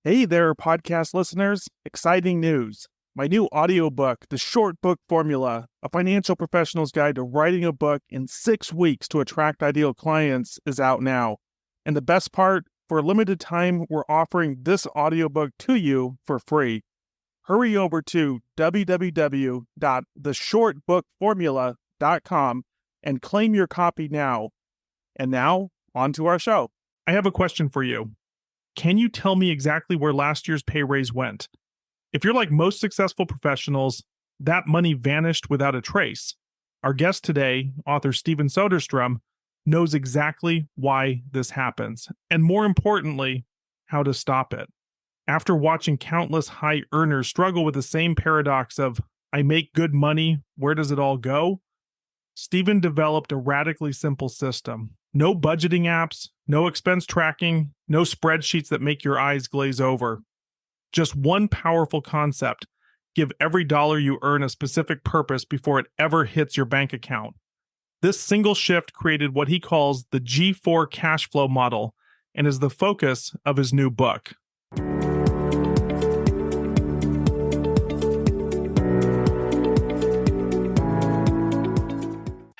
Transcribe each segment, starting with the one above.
Hey there, podcast listeners. Exciting news. My new audiobook, The Short Book Formula, A Financial Professional's Guide to Writing a Book in 6 Weeks to Attract Ideal Clients, is out now. And the best part, for a limited time, we're offering this audiobook to you for free. Hurry over to www.theshortbookformula.com and claim your copy now. And now, on to our show. I have a question for you. Can you tell me exactly where last year's pay raise went? If you're like most successful professionals, that money vanished without a trace. Our guest today, author Steven Soderstrom, knows exactly why this happens, and more importantly, how to stop it. After watching countless high earners struggle with the same paradox of, I make good money, where does it all go? Steven developed a radically simple system. No budgeting apps, no expense tracking, no spreadsheets that make your eyes glaze over. Just one powerful concept. Give every dollar you earn a specific purpose before it ever hits your bank account. This single shift created what he calls the G4 Cashflow model and is the focus of his new book.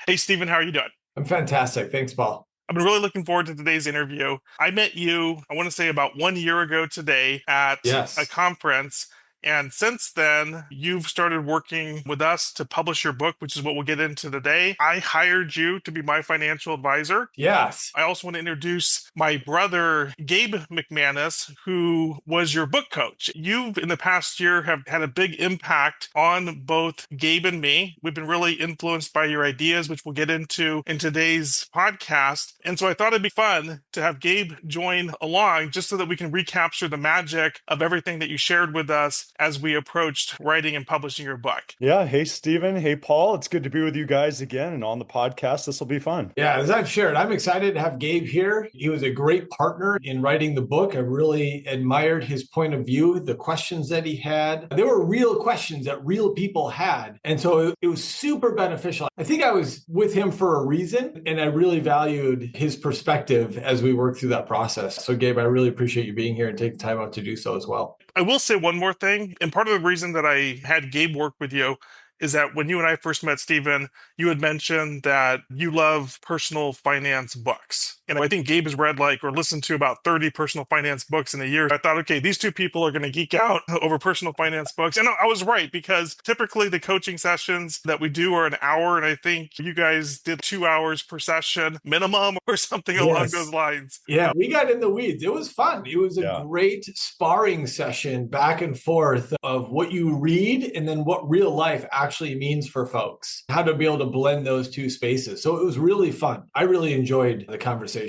Hey, Steven, how are you doing? I'm fantastic. Thanks, Paul. I've been really looking forward to today's interview. I met you, I want to say about 1 year ago today at a conference. And since then, you've started working with us to publish your book, which is what we'll get into today. I hired you to be my financial advisor. Yes. I also want to introduce my brother, Gabe McManus, who was your book coach. You've, in the past year, have had a big impact on both Gabe and me. We've been really influenced by your ideas, which we'll get into in today's podcast. And so I thought it'd be fun to have Gabe join along just so that we can recapture the magic of everything that you shared with us as we approached writing and publishing your book. Yeah. Hey, Steven. Hey, Paul. It's good to be with you guys again and on the podcast. This will be fun. Yeah, as I've shared, I'm excited to have Gabe here. He was a great partner in writing the book. I really admired his point of view, the questions that he had. There were real questions that real people had. And so it was super beneficial. I think I was with him for a reason, and I really valued his perspective as we worked through that process. So Gabe, I really appreciate you being here and taking time out to do so as well. I will say one more thing, and part of the reason that I had Gabe work with you is that when you and I first met, Steven, you had mentioned that you love personal finance books. And I think Gabe has read or listened to about 30 personal finance books in a year. I thought, okay, these two people are going to geek out over personal finance books. And I was right, because typically the coaching sessions that we do are an hour. And I think you guys did 2 hours per session minimum or something along those lines. Yeah, we got in the weeds. It was fun. It was a great sparring session back and forth of what you read and then what real life actually means for folks, how to be able to blend those two spaces. So it was really fun. I really enjoyed the conversations.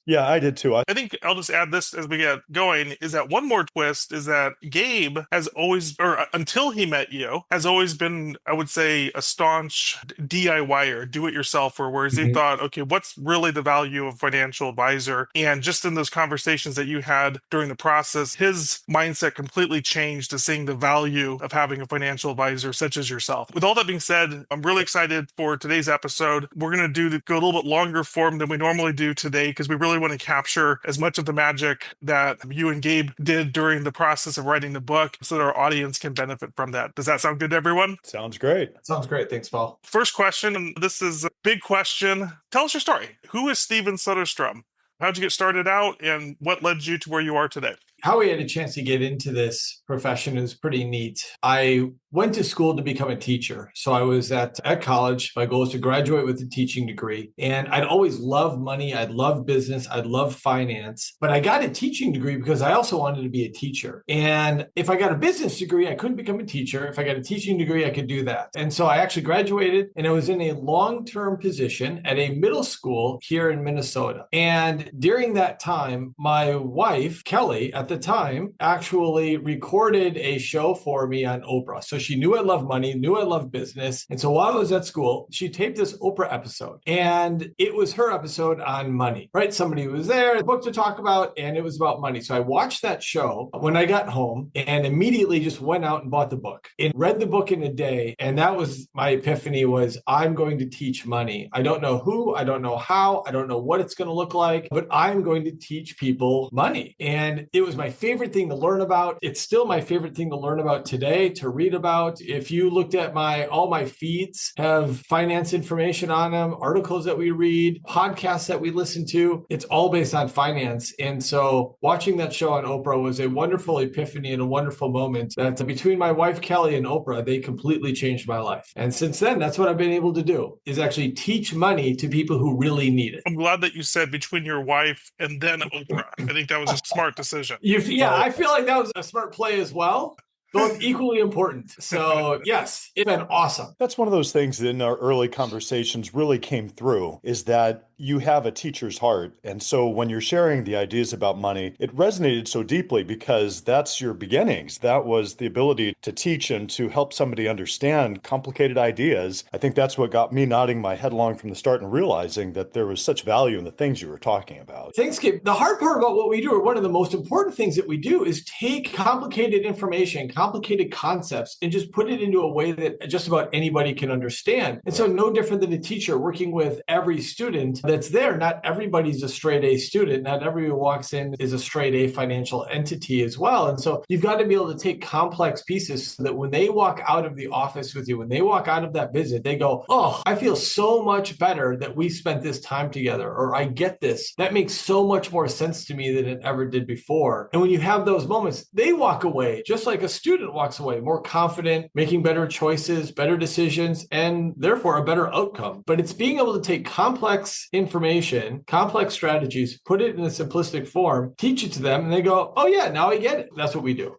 Yeah, I did too. I think I'll just add this as we get going, is that one more twist is that Gabe has always, or until he met you, has always been, I would say, a staunch DIYer, do-it-yourselfer, whereas he thought, okay, what's really the value of a financial advisor? And just in those conversations that you had during the process, his mindset completely changed to seeing the value of having a financial advisor such as yourself. With all that being said, I'm really excited for today's episode. We're going to go a little bit longer form than we normally do today, because we really want to capture as much of the magic that you and Gabe did during the process of writing the book so that our audience can benefit from that. Does that sound good to everyone? Sounds great. Sounds great. Thanks, Paul. First question, and this is a big question. Tell us your story. Who is Steven Soderstrom? How'd you get started out, and what led you to where you are today? How we had a chance to get into this profession is pretty neat. I went to school to become a teacher. So I was at college. My goal was to graduate with a teaching degree. And I'd always loved money. I'd loved business. I'd loved finance. But I got a teaching degree because I also wanted to be a teacher. And if I got a business degree, I couldn't become a teacher. If I got a teaching degree, I could do that. And so I actually graduated, and I was in a long-term position at a middle school here in Minnesota. And during that time, my wife, Kelly, at the time, actually recorded a show for me on Oprah. So she knew I loved money, knew I loved business. And so while I was at school, she taped this Oprah episode. And it was her episode on money, right? Somebody was there, a book to talk about, and it was about money. So I watched that show when I got home and immediately just went out and bought the book and read the book in a day. And that was my epiphany, was I'm going to teach money. I don't know who, I don't know how, I don't know what it's going to look like, but I'm going to teach people money. And it was my my favorite thing to learn about. It's still my favorite thing to learn about today, to read about. If you looked at all my feeds have finance information on them, articles that we read, podcasts that we listen to. It's all based on finance. And so watching that show on Oprah was a wonderful epiphany and a wonderful moment that between my wife, Kelly, and Oprah, they completely changed my life. And since then, that's what I've been able to do, is actually teach money to people who really need it. I'm glad that you said between your wife and then Oprah. I think that was a smart decision. I feel like that was a smart play as well. Both equally important. So yes, it's been awesome. That's one of those things that in our early conversations really came through, is that you have a teacher's heart. And so when you're sharing the ideas about money, it resonated so deeply because that's your beginnings. That was the ability to teach and to help somebody understand complicated ideas. I think that's what got me nodding my head along from the start and realizing that there was such value in the things you were talking about. Thanks, Kip. The hard part about what we do, or one of the most important things that we do, is take complicated information, complicated concepts, and just put it into a way that just about anybody can understand. And so no different than a teacher working with every student that's there. Not everybody's a straight A student. Not everyone who walks in is a straight A financial entity as well. And so you've got to be able to take complex pieces so that when they walk out of the office with you, when they walk out of that visit, they go, oh, I feel so much better that we spent this time together, or I get this. That makes so much more sense to me than it ever did before. And when you have those moments, they walk away just like a student walks away, more confident, making better choices, better decisions, and therefore a better outcome. But it's being able to take complex information, complex strategies, put it in a simplistic form, teach it to them, and they go, oh yeah, now I get it. That's what we do.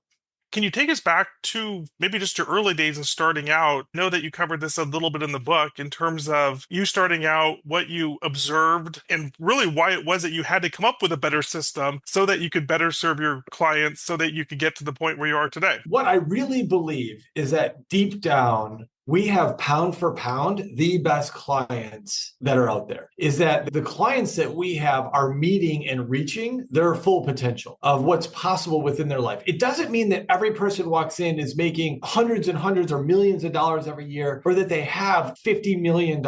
Can you take us back to maybe just your early days of starting out? I know that you covered this a little bit in the book in terms of you starting out, what you observed, and really why it was that you had to come up with a better system so that you could better serve your clients, so that you could get to the point where you are today. What I really believe is that deep down, we have pound for pound the best clients that are out there. Is that the clients that we have are meeting and reaching their full potential of what's possible within their life. It doesn't mean that every person walks in is making hundreds and hundreds or millions of dollars every year, or that they have $50 million,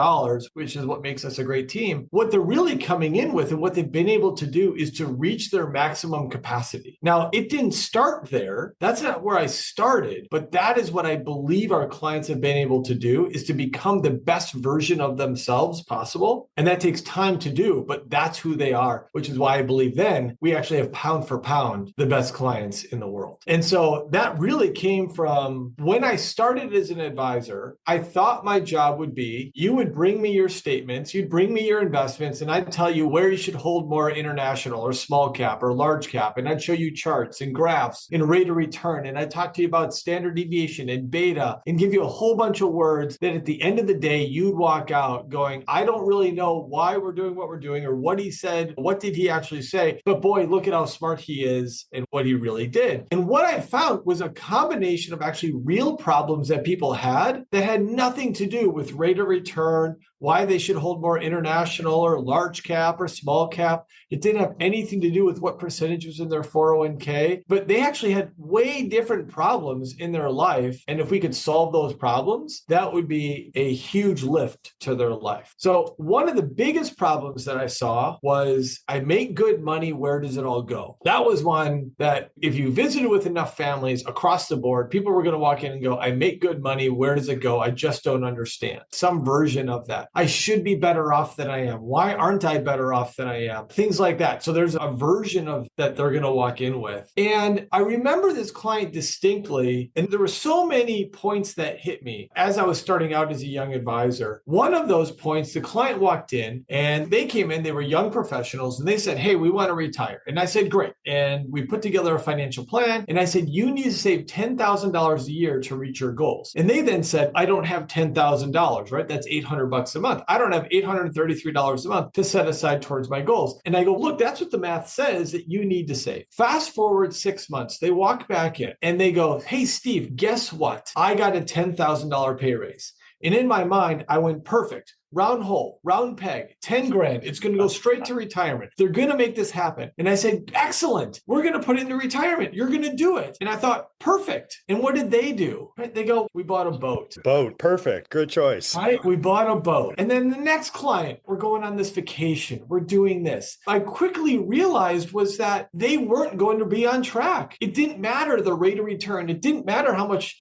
which is what makes us a great team. What they're really coming in with and what they've been able to do is to reach their maximum capacity. Now, it didn't start there. That's not where I started, but that is what I believe our clients have been able to do, is to become the best version of themselves possible. And that takes time to do, but that's who they are, which is why I believe then we actually have pound for pound the best clients in the world. And so that really came from when I started as an advisor. I thought my job would be, you would bring me your statements, you'd bring me your investments, and I'd tell you where you should hold more international or small cap or large cap. And I'd show you charts and graphs and rate of return. And I'd talk to you about standard deviation and beta and give you a whole bunch of words that at the end of the day, you'd walk out going, I don't really know why we're doing what we're doing or what he said. What did he actually say? But boy, look at how smart he is and what he really did. And what I found was a combination of actually real problems that people had that had nothing to do with rate of return, why they should hold more international or large cap or small cap. It didn't have anything to do with what percentage was in their 401k, but they actually had way different problems in their life. And if we could solve those problems, that would be a huge lift to their life. So one of the biggest problems that I saw was, I make good money, where does it all go? That was one that if you visited with enough families across the board, people were going to walk in and go, I make good money, where does it go? I just don't understand. Some version of that. I should be better off than I am. Why aren't I better off than I am? Things like that. So there's a version of that they're going to walk in with. And I remember this client distinctly, and there were so many points that hit me as I was starting out as a young advisor. One of those points, the client walked in and they came in, they were young professionals, and they said, hey, we want to retire. And I said, great. And we put together a financial plan. And I said, you need to save $10,000 a year to reach your goals. And they then said, I don't have $10,000, right? That's $800 a month. I don't have $833 a month to set aside towards my goals. And I go, look, that's what the math says that you need to save. Fast forward 6 months, they walk back in and they go, hey, Steve, guess what? I got a $10,000 pay raise. And in my mind, I went, perfect. round hole, round peg, 10 grand. It's going to go straight to retirement. They're going to make this happen. And I said, excellent. We're going to put it into retirement. You're going to do it. And I thought, perfect. And what did they do? Right? They go, we bought a boat. Boat. Perfect. Good choice. Right? We bought a boat. And then the next client, we're going on this vacation. We're doing this. I quickly realized was that they weren't going to be on track. It didn't matter the rate of return. It didn't matter how much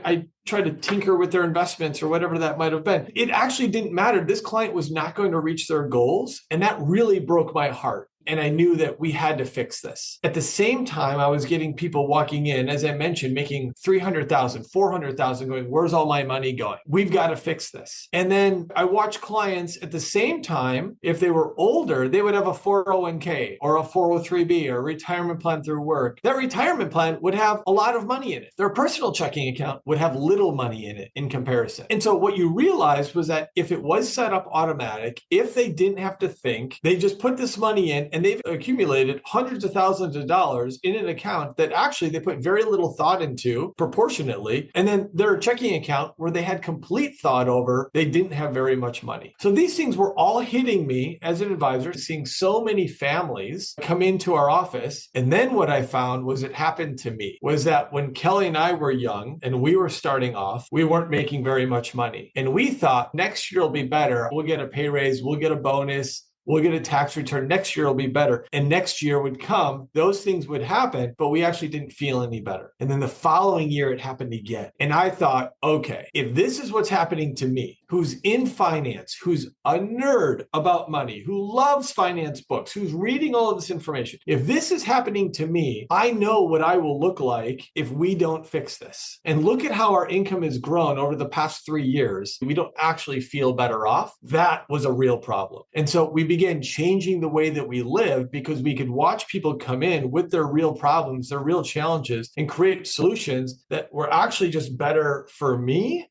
I tried to tinker with their investments or whatever that might have been. It actually didn't matter. This client was not going to reach their goals. And that really broke my heart. And I knew that we had to fix this. At the same time, I was getting people walking in, as I mentioned, making $300,000, $400,000 going, where's all my money going? We've got to fix this. And then I watched clients at the same time, if they were older, they would have a 401k or a 403b or a retirement plan through work. That retirement plan would have a lot of money in it. Their personal checking account would have little money in it in comparison. And so what you realized was that if it was set up automatic, if they didn't have to think, they just put this money in and they've accumulated hundreds of thousands of dollars in an account that actually they put very little thought into proportionately. And then their checking account where they had complete thought over, they didn't have very much money. So these things were all hitting me as an advisor, seeing so many families come into our office. And then what I found was it happened to me was that when Kelly and I were young and we were starting off, we weren't making very much money. And we thought next year will be better. We'll get a pay raise. We'll get a bonus. We'll get a tax return. Next year will be better. And next year would come. Those things would happen, but we actually didn't feel any better. And then the following year, it happened again. And I thought, okay, if this is what's happening to me, who's in finance, who's a nerd about money, who loves finance books, who's reading all of this information, if this is happening to me, I know what I will look like if we don't fix this. And look at how our income has grown over the past 3 years. We don't actually feel better off. That was a real problem. And so we began changing the way that we live because we could watch people come in with their real problems, their real challenges, and create solutions that were actually just better for me.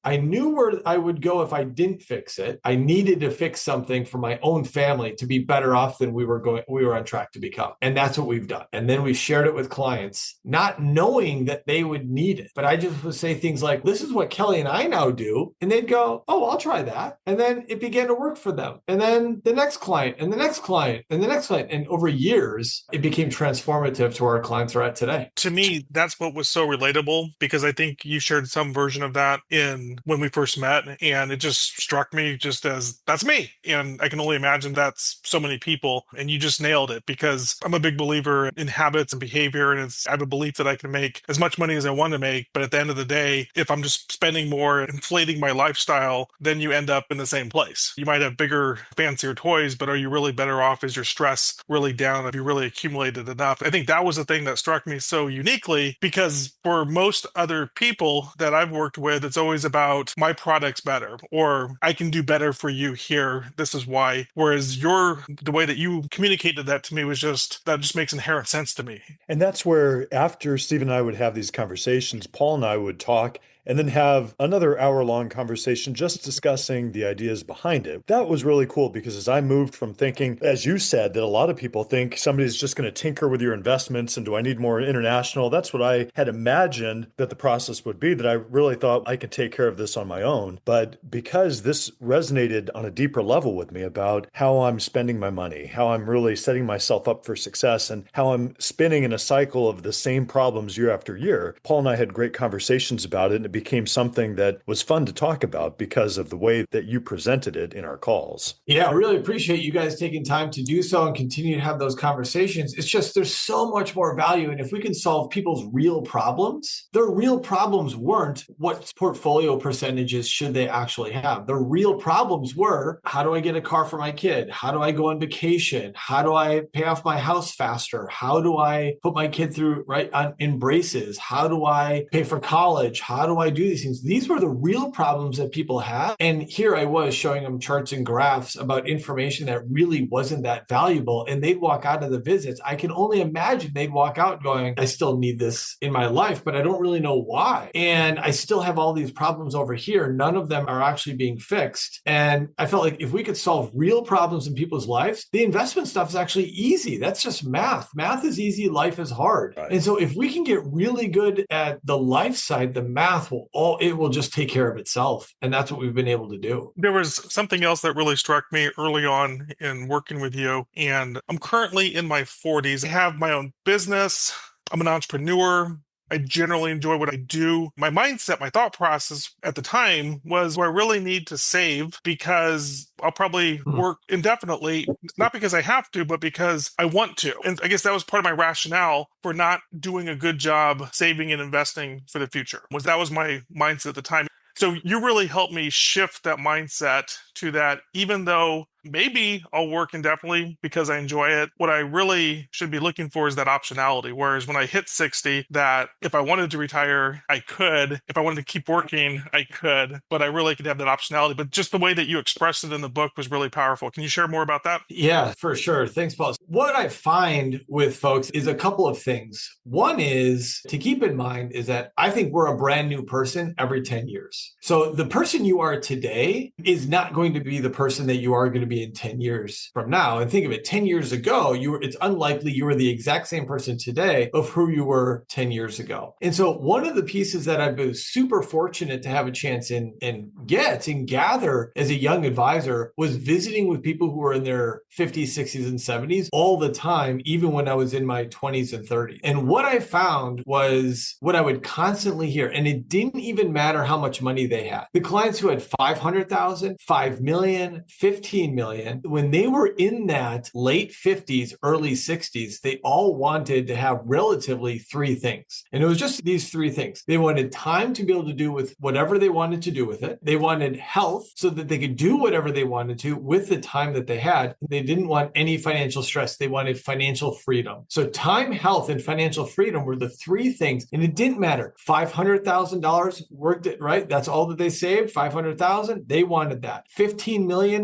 I knew where I would go if I didn't fix it. I needed to fix something for my own family to be better off than we were on track to become. And that's what we've done. And then we shared it with clients, not knowing that they would need it. But I just would say things like, this is what Kelly and I now do. And they'd go, oh, I'll try that. And then it began to work for them. And then the next client and the next client and the next client. And over years, it became transformative to where our clients are at today. To me, that's what was so relatable, because I think you shared some version of that when we first met, and it just struck me just as, that's me. And I can only imagine that's so many people, and you just nailed it, because I'm a big believer in habits and behavior, and I have a belief that I can make as much money as I want to make, but at the end of the day, if I'm just spending more, inflating my lifestyle, then you end up in the same place. You might have bigger, fancier toys, but are you really better off? Is your stress really down? Have you really accumulated enough? I think that was the thing that struck me so uniquely, because for most other people that I've worked with, it's always about my product's better, or I can do better for you here. This is why. Whereas the way that you communicated that to me that just makes inherent sense to me. And that's where, after Steve and I would have these conversations, Paul and I would talk and then have another hour-long conversation just discussing the ideas behind it. That was really cool, because as I moved from thinking, as you said, that a lot of people think somebody's just going to tinker with your investments and do I need more international? That's what I had imagined that the process would be, that I really thought I could take care of this on my own. But because this resonated on a deeper level with me about how I'm spending my money, how I'm really setting myself up for success, and how I'm spinning in a cycle of the same problems year after year, Paul and I had great conversations about it, and it became something that was fun to talk about because of the way that you presented it in our calls. Yeah, I really appreciate you guys taking time to do so and continue to have those conversations. It's just, there's so much more value. And if we can solve people's real problems, their real problems weren't what portfolio percentages should they actually have. The real problems were, how do I get a car for my kid? How do I go on vacation? How do I pay off my house faster? How do I put my kid through in braces? How do I pay for college? How do I do these things? These were the real problems that people had. And here I was showing them charts and graphs about information that really wasn't that valuable. And they'd walk out of the visits. I can only imagine they'd walk out going, I still need this in my life, but I don't really know why. And I still have all these problems over here. None of them are actually being fixed. And I felt like if we could solve real problems in people's lives, the investment stuff is actually easy. That's just math. Math is easy. Life is hard. Right. And so if we can get really good at the life side, the math it will just take care of itself. And that's what we've been able to do. There was something else that really struck me early on in working with you, and I'm currently in my 40s. I have my own business. I'm an entrepreneur. I generally enjoy what I do. My mindset, my thought process at the time was, well, I really need to save because I'll probably work indefinitely, not because I have to, but because I want to. And I guess that was part of my rationale for not doing a good job saving and investing for the future. That was my mindset at the time. So you really helped me shift that mindset to that, even though maybe I'll work indefinitely because I enjoy it, what I really should be looking for is that optionality. Whereas when I hit 60, that if I wanted to retire, I could. If I wanted to keep working, I could. But I really could have that optionality. But just the way that you expressed it in the book was really powerful. Can you share more about that? Yeah, for sure. Thanks, Paul. What I find with folks is a couple of things. One is to keep in mind is that I think we're a brand new person every 10 years. So the person you are today is not going to be the person that you are going to be in 10 years from now. And think of it, 10 years ago, it's unlikely you were the exact same person today of who you were 10 years ago. And so one of the pieces that I've been super fortunate to have a chance and gather as a young advisor was visiting with people who were in their 50s, 60s, and 70s all the time, even when I was in my 20s and 30s. And what I found was what I would constantly hear, and it didn't even matter how much money they had. The clients who had 500,000, 5 million, 15 million, when they were in that late 50s, early 60s, they all wanted to have relatively three things. And it was just these three things. They wanted time to be able to do with whatever they wanted to do with it. They wanted health so that they could do whatever they wanted to with the time that they had. They didn't want any financial stress. They wanted financial freedom. So time, health, and financial freedom were the three things. And it didn't matter. $500,000 worked it, right? That's all that they saved. 500,000. They wanted that. $15 million.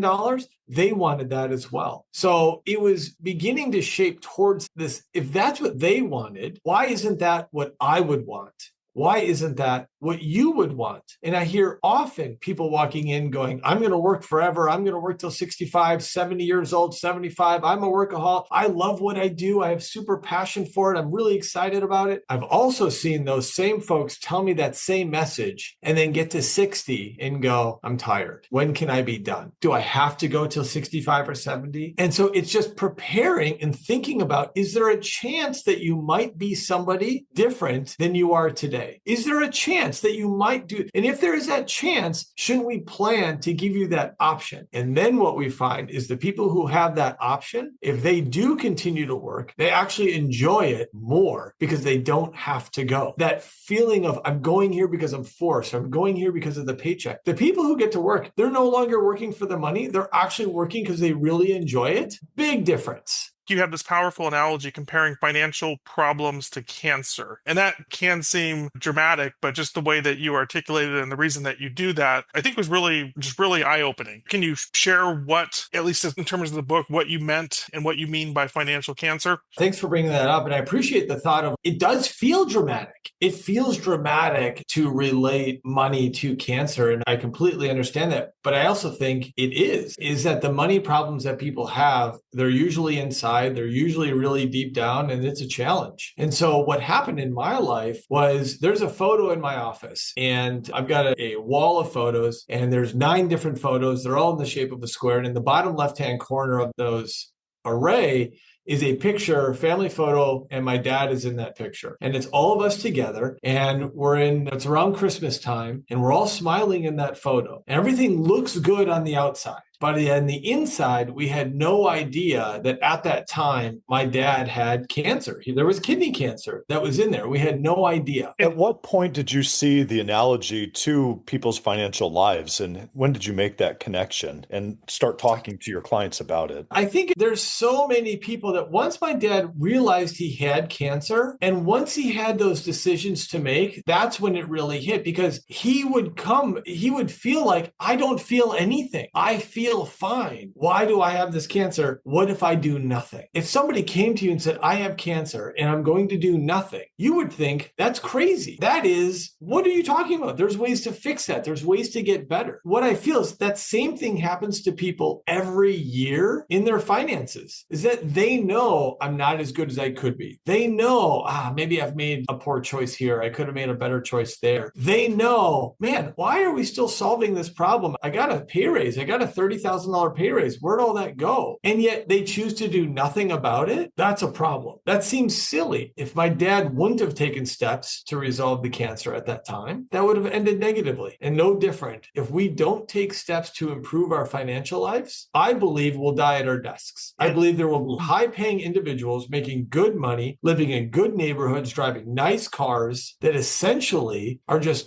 They wanted that as well. So it was beginning to shape towards this. If that's what they wanted, why isn't that what I would want? Why isn't that what you would want? And I hear often people walking in going, I'm going to work forever. I'm going to work till 65, 70 years old, 75. I'm a workaholic. I love what I do. I have super passion for it. I'm really excited about it. I've also seen those same folks tell me that same message and then get to 60 and go, I'm tired. When can I be done? Do I have to go till 65 or 70? And so it's just preparing and thinking about, is there a chance that you might be somebody different than you are today? Is there a chance that you might do? And if there is that chance, shouldn't we plan to give you that option? And then what we find is the people who have that option, if they do continue to work, they actually enjoy it more because they don't have to go. That feeling of I'm going here because I'm forced, I'm going here because of the paycheck. The people who get to work, they're no longer working for the money. They're actually working because they really enjoy it. Big difference. You have this powerful analogy comparing financial problems to cancer. And that can seem dramatic, but just the way that you articulated it and the reason that you do that, I think was really eye-opening. Can you share what, at least in terms of the book, what you meant and what you mean by financial cancer? Thanks for bringing that up. And I appreciate the thought of it does feel dramatic. It feels dramatic to relate money to cancer. And I completely understand that. But I also think it is that the money problems that people have, they're usually inside. They're usually really deep down, and it's a challenge. And so what happened in my life was there's a photo in my office, and I've got a wall of photos, and there's 9 different photos. They're all in the shape of a square. And in the bottom left-hand corner of those array is a picture, family photo, and my dad is in that picture. And it's all of us together, and it's around Christmas time, and we're all smiling in that photo. Everything looks good on the outside. But on the inside, we had no idea that at that time, my dad had cancer. There was kidney cancer that was in there. We had no idea. At what point did you see the analogy to people's financial lives? And when did you make that connection and start talking to your clients about it? I think there's so many people that once my dad realized he had cancer, and once he had those decisions to make, that's when it really hit, because he would feel like, I don't feel anything. I feel feel fine. Why do I have this cancer? What if I do nothing? If somebody came to you and said, I have cancer and I'm going to do nothing, you would think that's crazy. That is, what are you talking about? There's ways to fix that. There's ways to get better. What I feel is that same thing happens to people every year in their finances, is that they know I'm not as good as I could be. They know, maybe I've made a poor choice here. I could have made a better choice there. They know, man, why are we still solving this problem? I got a pay raise. I got a $30,000 pay raise. Where'd all that go? And yet they choose to do nothing about it. That's a problem. That seems silly. If my dad wouldn't have taken steps to resolve the cancer at that time, that would have ended negatively. And no different. If we don't take steps to improve our financial lives, I believe we'll die at our desks. I believe there will be high-paying individuals making good money, living in good neighborhoods, driving nice cars that essentially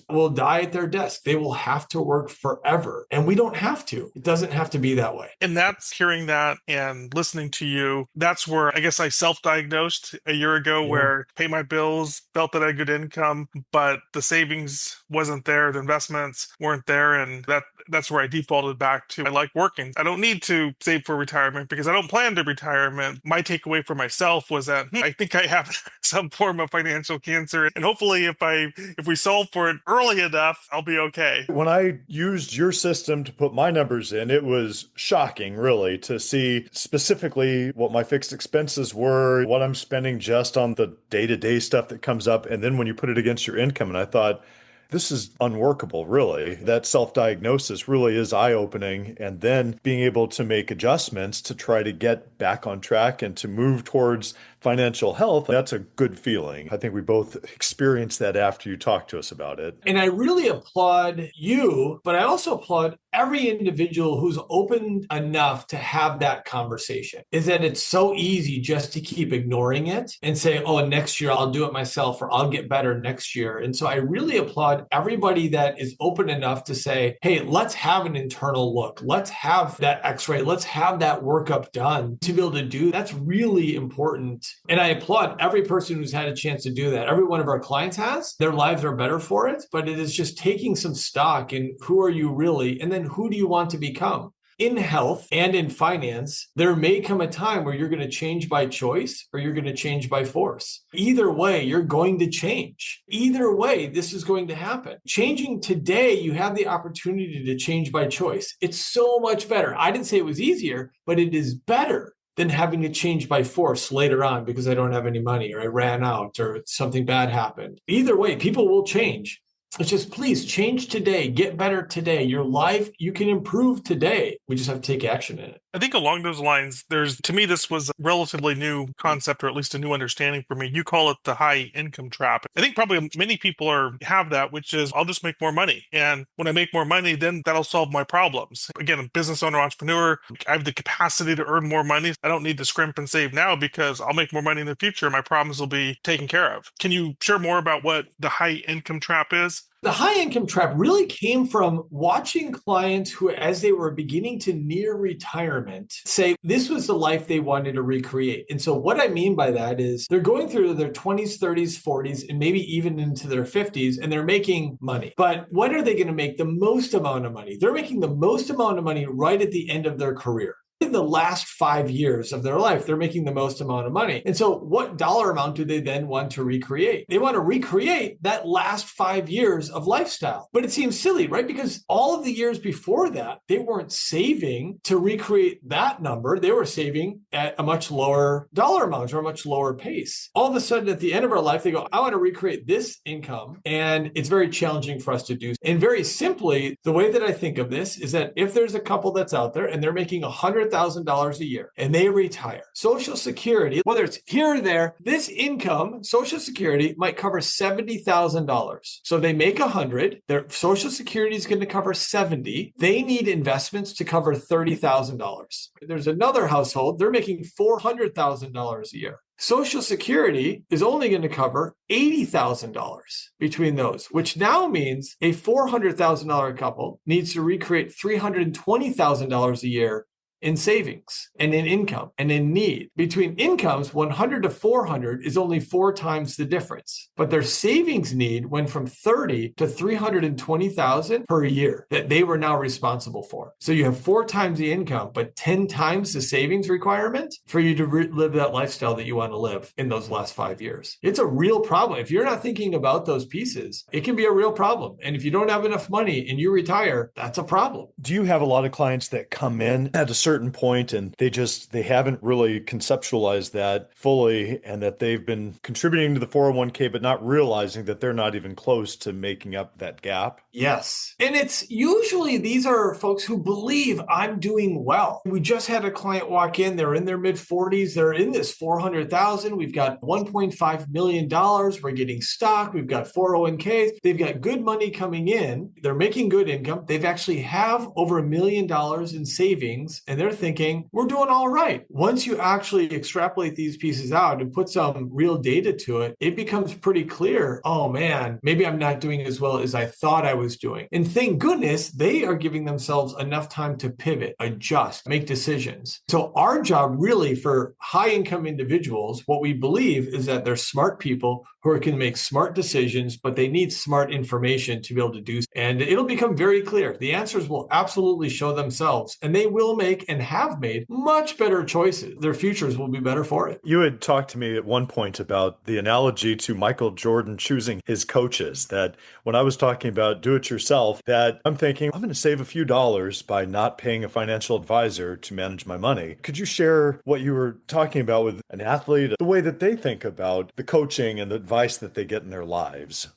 will die at their desk. They will have to work forever. And we don't have to. It doesn't have to be that way. And that's hearing that and listening to you. That's where I guess I self-diagnosed a year ago, where pay my bills, felt that I had good income, but the savings wasn't there. The investments weren't there. And that's where I defaulted back to, I like working. I don't need to save for retirement because I don't plan to retirement. My takeaway for myself was that I think I have some form of financial cancer. And hopefully if we solve for it early enough, I'll be okay. When I used your system to put my numbers in, it was shocking, really, to see specifically what my fixed expenses were, what I'm spending just on the day-to-day stuff that comes up. And then when you put it against your income, and I thought, this is unworkable, really. That self-diagnosis really is eye-opening. And then being able to make adjustments to try to get back on track and to move towards financial health, that's a good feeling. I think we both experienced that after you talked to us about it. And I really applaud you, but I also applaud every individual who's open enough to have that conversation. Is that it's so easy just to keep ignoring it and say, oh, next year I'll do it myself, or I'll get better next year. And so I really applaud everybody that is open enough to say, hey, let's have an internal look. Let's have that x-ray. Let's have that workup done to be able to do. That's really important. And I applaud every person who's had a chance to do that. Every one of our clients has. Their lives are better for it, but it is just taking some stock in who are you really, and then who do you want to become? In health and in finance, there may come a time where you're going to change by choice or you're going to change by force. Either way, you're going to change. Either way, this is going to happen. Changing today, you have the opportunity to change by choice. It's so much better. I didn't say it was easier, but it is better than having to change by force later on because I don't have any money or I ran out or something bad happened. Either way, people will change. It's just, please change today, get better today. Your life, you can improve today. We just have to take action in it. I think along those lines, to me, this was a relatively new concept, or at least a new understanding for me. You call it the high income trap. I think probably many people have that, which is I'll just make more money. And when I make more money, then that'll solve my problems. Again, a business owner, entrepreneur, I have the capacity to earn more money. I don't need to scrimp and save now because I'll make more money in the future. My problems will be taken care of. Can you share more about what the high income trap is? The high income trap really came from watching clients who, as they were beginning to near retirement, say this was the life they wanted to recreate. And so what I mean by that is they're going through their 20s, 30s, 40s, and maybe even into their 50s, and they're making money. But when are they going to make the most amount of money? They're making the most amount of money right at the end of their career. In the last 5 years of their life, they're making the most amount of money. And so what dollar amount do they then want to recreate? They want to recreate that last 5 years of lifestyle. But it seems silly, right? Because all of the years before that, they weren't saving to recreate that number. They were saving at a much lower dollar amount or a much lower pace. All of a sudden, at the end of our life, they go, I want to recreate this income. And it's very challenging for us to do. And very simply, the way that I think of this is that if there's a couple that's out there and they're making $100,000 a year and they retire, Social Security, whether it's here or there, this income, Social Security might cover $70,000. So they make 100, their Social Security is going to cover 70. They need investments to cover $30,000. There's another household, they're making $400,000 a year. Social Security is only going to cover $80,000 between those, which now means a $400,000 couple needs to recreate $320,000 a year in savings and in income and in need. Between incomes, 100 to 400 is only 4 times the difference. But their savings need went from 30 to 320,000 per year that they were now responsible for. So you have 4 times the income, but 10 times the savings requirement for you to live that lifestyle that you want to live in those last 5 years. It's a real problem. If you're not thinking about those pieces, it can be a real problem. And if you don't have enough money and you retire, that's a problem. Do you have a lot of clients that come in at a certain point and they haven't really conceptualized that fully, and that they've been contributing to the 401k but not realizing that they're not even close to making up that gap? Yes. And it's usually these are folks who believe I'm doing well. We just had a client walk in, they're in their mid 40s, they're in this 400,000. We've got $1.5 million. We're getting stock. We've got 401ks. They've got good money coming in. They're making good income. They've actually have over $1 million in savings, and they're thinking, we're doing all right. Once you actually extrapolate these pieces out and put some real data to it, it becomes pretty clear, oh man, maybe I'm not doing as well as I thought I was doing. And thank goodness they are giving themselves enough time to pivot, adjust, make decisions. So our job really for high income individuals, what we believe is that they're smart people who can make smart decisions, but they need smart information to be able to do so. And it'll become very clear. The answers will absolutely show themselves, and they will make and have made much better choices. Their futures will be better for it. You had talked to me at one point about the analogy to Michael Jordan choosing his coaches, that when I was talking about do it yourself, that I'm thinking I'm going to save a few dollars by not paying a financial advisor to manage my money. Could you share what you were talking about with an athlete, the way that they think about the coaching and the advice that they get in their lives?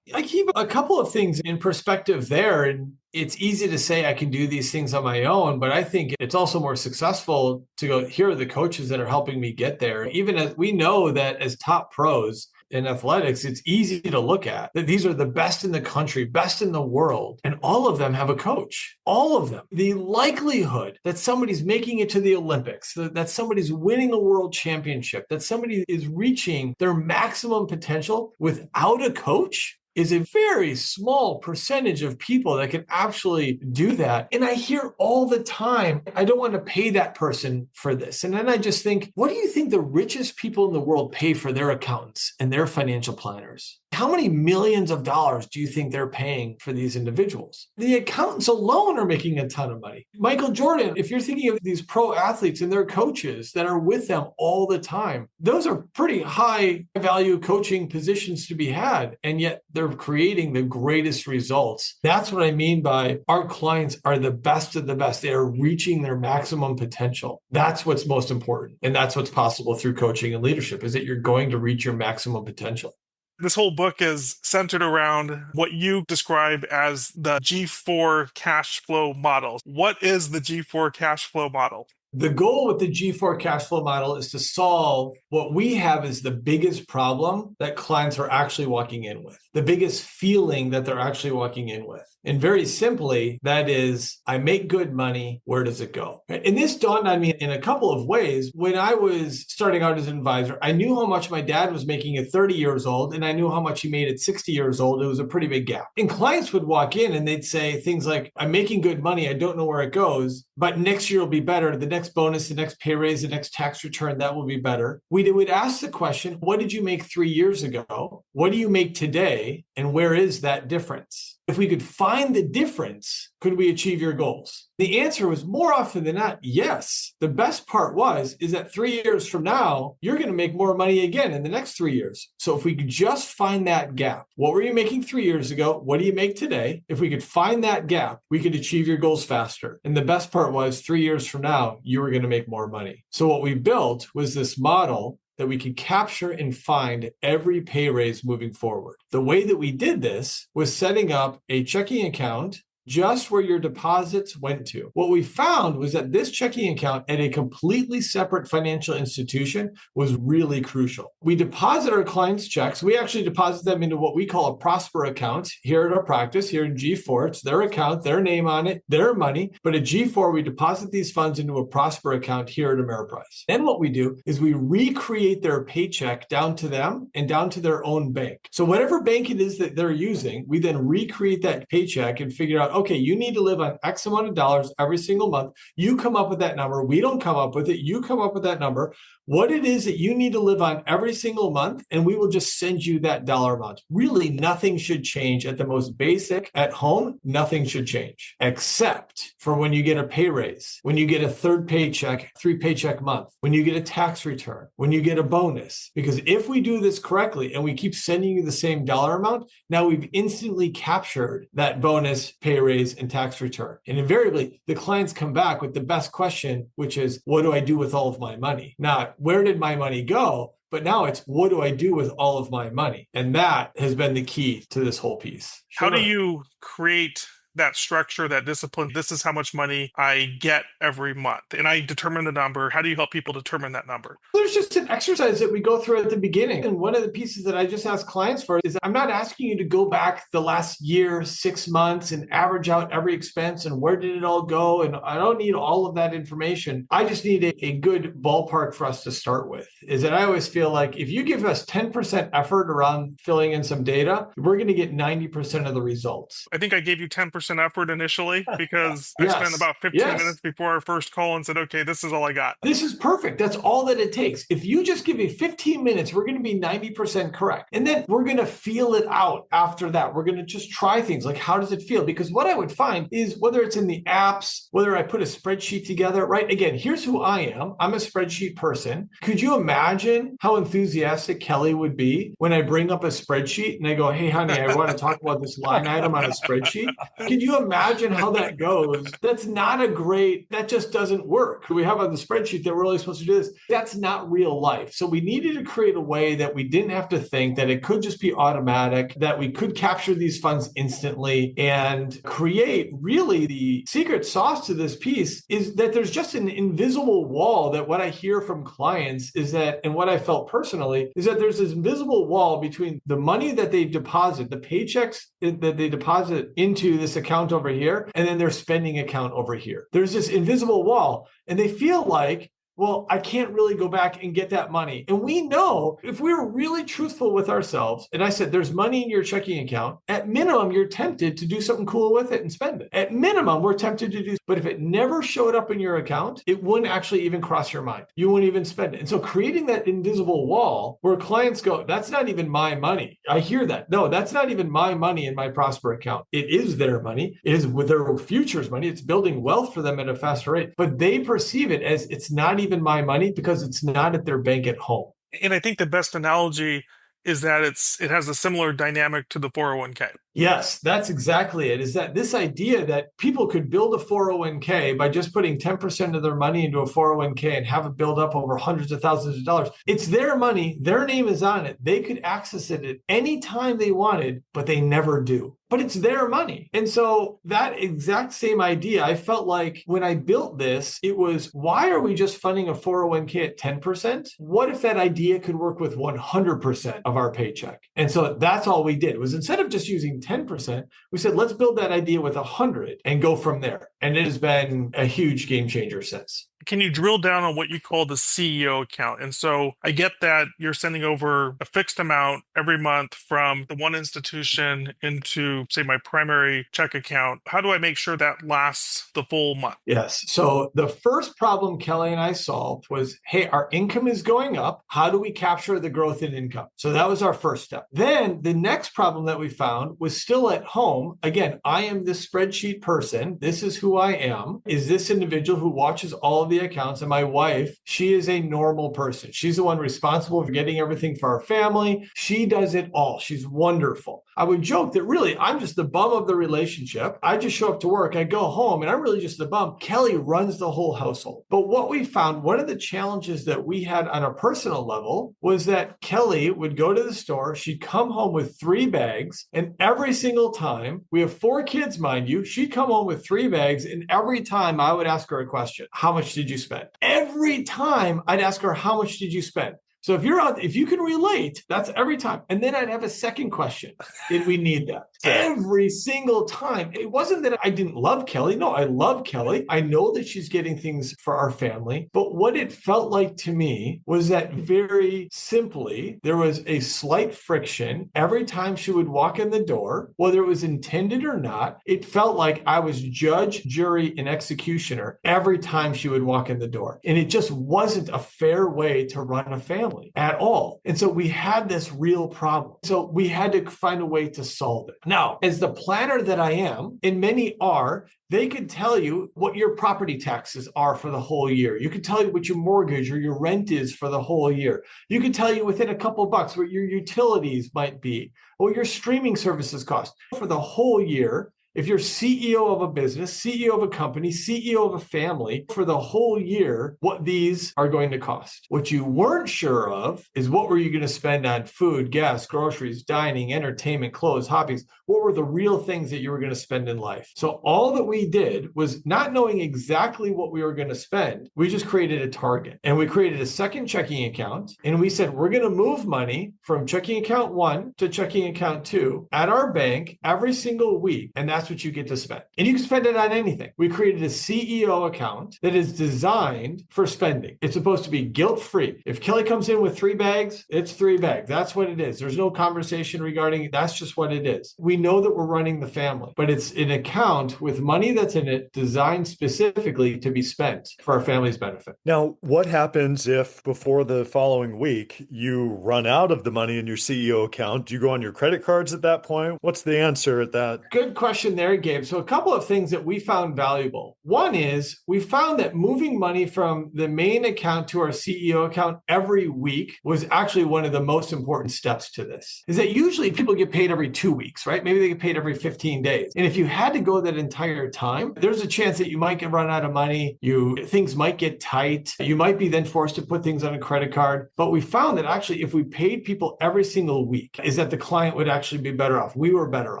I keep a couple of things in perspective there. And it's easy to say I can do these things on my own, but I think it's also more successful to go, here are the coaches that are helping me get there. Even as we know that as top pros in athletics, it's easy to look at that these are the best in the country, best in the world, and all of them have a coach. All of them. The likelihood that somebody's making it to the Olympics, that somebody's winning a world championship, that somebody is reaching their maximum potential without a coach is a very small percentage of people that can actually do that. And I hear all the time, I don't want to pay that person for this. And then I just think, what do you think the richest people in the world pay for their accountants and their financial planners? How many millions of dollars do you think they're paying for these individuals? The accountants alone are making a ton of money. Michael Jordan, if you're thinking of these pro athletes and their coaches that are with them all the time, those are pretty high value coaching positions to be had. And yet they're creating the greatest results. That's what I mean by our clients are the best of the best. They are reaching their maximum potential. That's what's most important. And that's what's possible through coaching and leadership, is that you're going to reach your maximum potential. This whole book is centered around what you describe as the G4 cash flow model. What is the G4 cash flow model? The goal with the G4 cash flow model is to solve what we have is the biggest problem that clients are actually walking in with, the biggest feeling that they're actually walking in with. And very simply, that is, I make good money, where does it go? And this dawned on me in a couple of ways. When I was starting out as an advisor, I knew how much my dad was making at 30 years old, and I knew how much he made at 60 years old. It was a pretty big gap. And clients would walk in and they'd say things like, I'm making good money, I don't know where it goes, but next year will be better. The next bonus, the next pay raise, the next tax return, that will be better. We would ask the question, what did you make 3 years ago? What do you make today? And where is that difference? If we could find the difference, could we achieve your goals? The answer was more often than not, yes. The best part is that 3 years from now, you're going to make more money again in the next 3 years. So if we could just find that gap, what were you making 3 years ago? What do you make today? If we could find that gap, we could achieve your goals faster. And the best part was 3 years from now, you were going to make more money. So what we built was this model that we could capture and find every pay raise moving forward. The way that we did this was setting up a checking account just where your deposits went to. What we found was that this checking account at a completely separate financial institution was really crucial. We deposit our clients' checks. We actually deposit them into what we call a Prosper account here at our practice, here in G4. It's their account, their name on it, their money. But at G4, we deposit these funds into a Prosper account here at Ameriprise. Then what we do is we recreate their paycheck down to them and down to their own bank. So whatever bank it is that they're using, we then recreate that paycheck and figure out, okay, you need to live on X amount of dollars every single month. You come up with that number. We don't come up with it. You come up with that number, what it is that you need to live on every single month, and we will just send you that dollar amount. Really, nothing should change at the most basic. At home, nothing should change, except for when you get a pay raise, when you get a third paycheck, 3-paycheck month, when you get a tax return, when you get a bonus. Because if we do this correctly and we keep sending you the same dollar amount, now we've instantly captured that bonus, pay raise, and tax return. And invariably, the clients come back with the best question, which is, what do I do with all of my money? Not, where did my money go? But now it's, what do I do with all of my money? And that has been the key to this whole piece. How do you create that structure, that discipline? This is how much money I get every month, and I determine the number. How do you help people determine that number? There's just an exercise that we go through at the beginning. And one of the pieces that I just ask clients for is, I'm not asking you to go back the last year, 6 months, and average out every expense and where did it all go. And I don't need all of that information. I just need a good ballpark for us to start with. Is that I always feel like if you give us 10% effort around filling in some data, we're going to get 90% of the results. I think I gave you 10% effort initially because I spent about 15 minutes before our first call and said, okay, this is all I got. This is perfect. That's all that it takes. If you just give me 15 minutes, we're going to be 90% correct. And then we're going to feel it out after that. We're going to just try things like, how does it feel? Because what I would find is whether it's in the apps, whether I put a spreadsheet together, right? Again, here's who I am. I'm a spreadsheet person. Could you imagine how enthusiastic Kelly would be when I bring up a spreadsheet and I go, hey, honey, I want to talk about this line item on a spreadsheet? Can you imagine how that goes? That's not that just doesn't work. We have on the spreadsheet that we're only supposed to do this. That's not real life. So we needed to create a way that we didn't have to think, that it could just be automatic, that we could capture these funds instantly and create really the secret sauce to this piece is that there's just an invisible wall that what I hear from clients is that, and what I felt personally, is that there's this invisible wall between the money that they deposit, the paychecks that they deposit into this account over here, and then their spending account over here. There's this invisible wall, and they feel like, well, I can't really go back and get that money. And we know if we were really truthful with ourselves, and I said, there's money in your checking account, at minimum, you're tempted to do something cool with it and spend it. At minimum, we're tempted to do, but if it never showed up in your account, it wouldn't actually even cross your mind. You wouldn't even spend it. And so creating that invisible wall where clients go, that's not even my money. I hear that. No, that's not even my money in my Prosper account. It is their money. It is with their future's money. It's building wealth for them at a faster rate, but they perceive it as it's not even my money because it's not at their bank at home. And I think the best analogy is that it has a similar dynamic to the 401k. Yes, that's exactly it. Is that this idea that people could build a 401k by just putting 10% of their money into a 401k and have it build up over hundreds of thousands of dollars. It's their money. Their name is on it. They could access it at any time they wanted, but they never do. But it's their money. And so that exact same idea, I felt like when I built this, it was, why are we just funding a 401k at 10%? What if that idea could work with 100% of our paycheck? And so that's all we did was, instead of just using 10%, we said, let's build that idea with 100 and go from there. And it has been a huge game changer since. Can you drill down on what you call the CEO account? And so I get that you're sending over a fixed amount every month from the one institution into, say, my primary check account. How do I make sure that lasts the full month? Yes. So the first problem Kelly and I solved was, hey, our income is going up. How do we capture the growth in income? So that was our first step. Then the next problem that we found was still at home. Again, I am this spreadsheet person. This is who I am. Is this individual who watches all of the accounts. And my wife, she is a normal person. She's the one responsible for getting everything for our family. She does it all. She's wonderful. I would joke that really I'm just the bum of the relationship. I just show up to work, I go home, and I'm really just the bum. Kelly runs the whole household. But what we found, one of the challenges that we had on a personal level was that Kelly would go to the store, she'd come home with 3 bags, and every single time, we have 4 kids, mind you, she'd come home with 3 bags, and every time I would ask her a question, how much did you spend? Every time I'd ask her, how much did you spend? So if you can relate, that's every time. And then I'd have a second question. Did we need that? Every single time. It wasn't that I didn't love Kelly. No, I love Kelly. I know that she's getting things for our family. But what it felt like to me was that very simply, there was a slight friction every time she would walk in the door, whether it was intended or not. It felt like I was judge, jury, and executioner every time she would walk in the door. And it just wasn't a fair way to run a family at all. And so we had this real problem. So we had to find a way to solve it. Now, as the planner that I am, and many are, they could tell you what your property taxes are for the whole year. You could tell you what your mortgage or your rent is for the whole year. You could tell you within a couple bucks what your utilities might be, or your streaming services cost for the whole year. If you're CEO of a business, CEO of a company, CEO of a family, for the whole year, what these are going to cost. What you weren't sure of is what were you going to spend on food, gas, groceries, dining, entertainment, clothes, hobbies. What were the real things that you were going to spend in life? So all that we did was not knowing exactly what we were going to spend. We just created a target, and we created a second checking account. And we said, we're going to move money from checking account 1 to checking account 2 at our bank every single week. And that's what you get to spend. And you can spend it on anything. We created a CEO account that is designed for spending. It's supposed to be guilt-free. If Kelly comes in with 3 bags, it's 3 bags. That's what it is. There's no conversation regarding it. That's just what it is. We know that we're running the family, but it's an account with money that's in it designed specifically to be spent for our family's benefit. Now, what happens if before the following week you run out of the money in your CEO account? Do you go on your credit cards at that point? What's the answer at that? Good question there, Gabe. So a couple of things that we found valuable. One is we found that moving money from the main account to our CEO account every week was actually one of the most important steps to this. Is that usually people get paid every 2 weeks, right? Maybe they get paid every 15 days. And if you had to go that entire time, there's a chance that you might get run out of money. Things might get tight. You might be then forced to put things on a credit card. But we found that actually if we paid people every single week, is that the client would actually be better off. We were better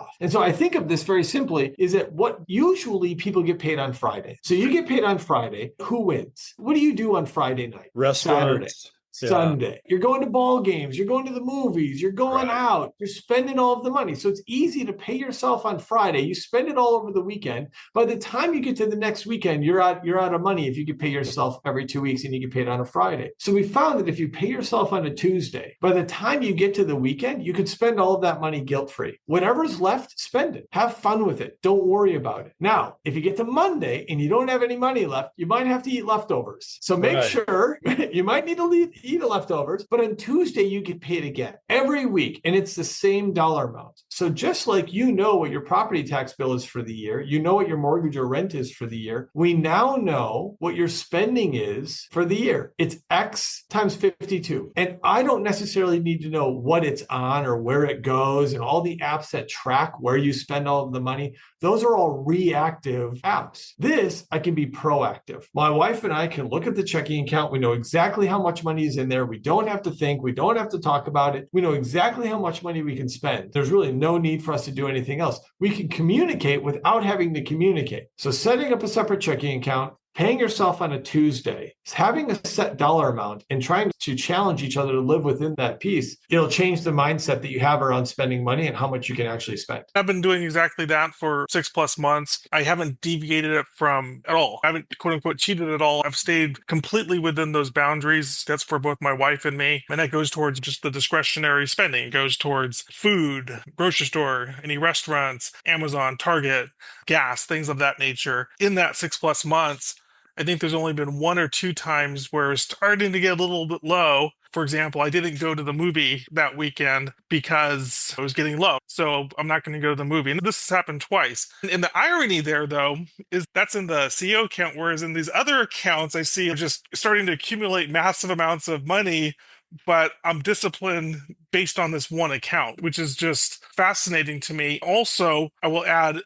off. And so I think of this very simply is that what usually people get paid on Friday. So you get paid on Friday. Who wins? What do you do on Friday night? Restaurants. Saturday. Sunday. You're going to ball games. You're going to the movies. You're going out. You're spending all of the money. So it's easy to pay yourself on Friday. You spend it all over the weekend. By the time you get to the next weekend, you're out of money if you could pay yourself every 2 weeks and you get paid on a Friday. So we found that if you pay yourself on a Tuesday, by the time you get to the weekend, you could spend all of that money guilt-free. Whatever's left, spend it. Have fun with it. Don't worry about it. Now, if you get to Monday and you don't have any money left, you might have to eat leftovers. So make sure you might need to eat the leftovers, but on Tuesday you get paid again every week, and it's the same dollar amount. So just like you know what your property tax bill is for the year, you know what your mortgage or rent is for the year, we now know what your spending is for the year. It's X times 52. And I don't necessarily need to know what it's on or where it goes and all the apps that track where you spend all of the money. Those are all reactive apps. This, I can be proactive. My wife and I can look at the checking account. We know exactly how much money is in there. We don't have to think. We don't have to talk about it. We know exactly how much money we can spend. There's really no need for us to do anything else. We can communicate without having to communicate. So setting up a separate checking account, paying yourself on a Tuesday, having a set dollar amount and trying to challenge each other to live within that piece, it'll change the mindset that you have around spending money and how much you can actually spend. I've been doing exactly that for 6+ months. I haven't deviated it from at all. I haven't quote unquote cheated at all. I've stayed completely within those boundaries. That's for both my wife and me. And that goes towards just the discretionary spending. It goes towards food, grocery store, any restaurants, Amazon, Target, gas, things of that nature. In that 6+ months, I think there's only been 1 or 2 times where it's starting to get a little bit low. For example, I didn't go to the movie that weekend because I was getting low. So I'm not going to go to the movie. And this has happened twice. And the irony there, though, is that's in the CEO account, whereas in these other accounts, I see just starting to accumulate massive amounts of money, but I'm disciplined based on this one account, which is just fascinating to me. Also, I will add,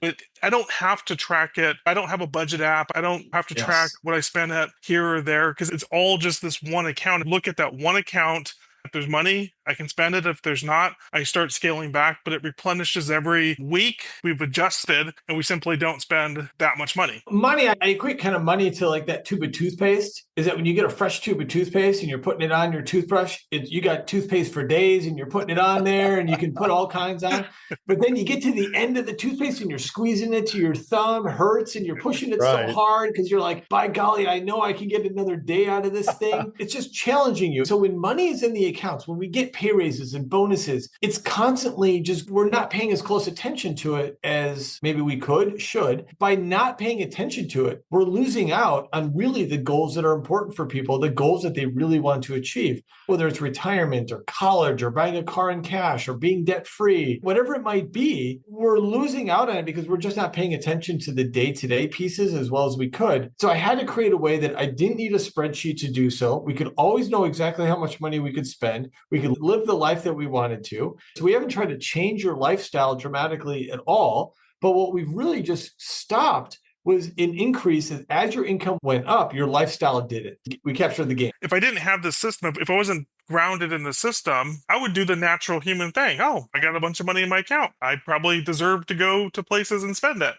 I don't have to track it. I don't have a budget app. I don't have to track what I spend at here or there because it's all just this one account. Look at that one account. If there's money, I can spend it. If there's not, I start scaling back, but it replenishes every week. We've adjusted and we simply don't spend that much money. Money, I equate kind of money to like that tube of toothpaste. Is that when you get a fresh tube of toothpaste and you're putting it on your toothbrush, you got toothpaste for days and you're putting it on there and you can put all kinds on. But then you get to the end of the toothpaste and you're squeezing it to your thumb, hurts, and you're pushing it so hard because you're like, by golly, I know I can get another day out of this thing. It's just challenging you. So when money is in the accounts, when we get pay raises and bonuses, it's constantly just, we're not paying as close attention to it as maybe we should. By not paying attention to it, we're losing out on really the goals that are important for people, the goals that they really want to achieve, whether it's retirement or college or buying a car in cash or being debt free, whatever it might be, we're losing out on it because we're just not paying attention to the day-to-day pieces as well as we could. So I had to create a way that I didn't need a spreadsheet to do so. We could always know exactly how much money we could spend. We could live the life that we wanted to. So we haven't tried to change your lifestyle dramatically at all. But what we've really just stopped was an increase as your income went up, your lifestyle did it. We captured the game. If I didn't have this system, if I wasn't grounded in the system, I would do the natural human thing. Oh, I got a bunch of money in my account. I probably deserve to go to places and spend it.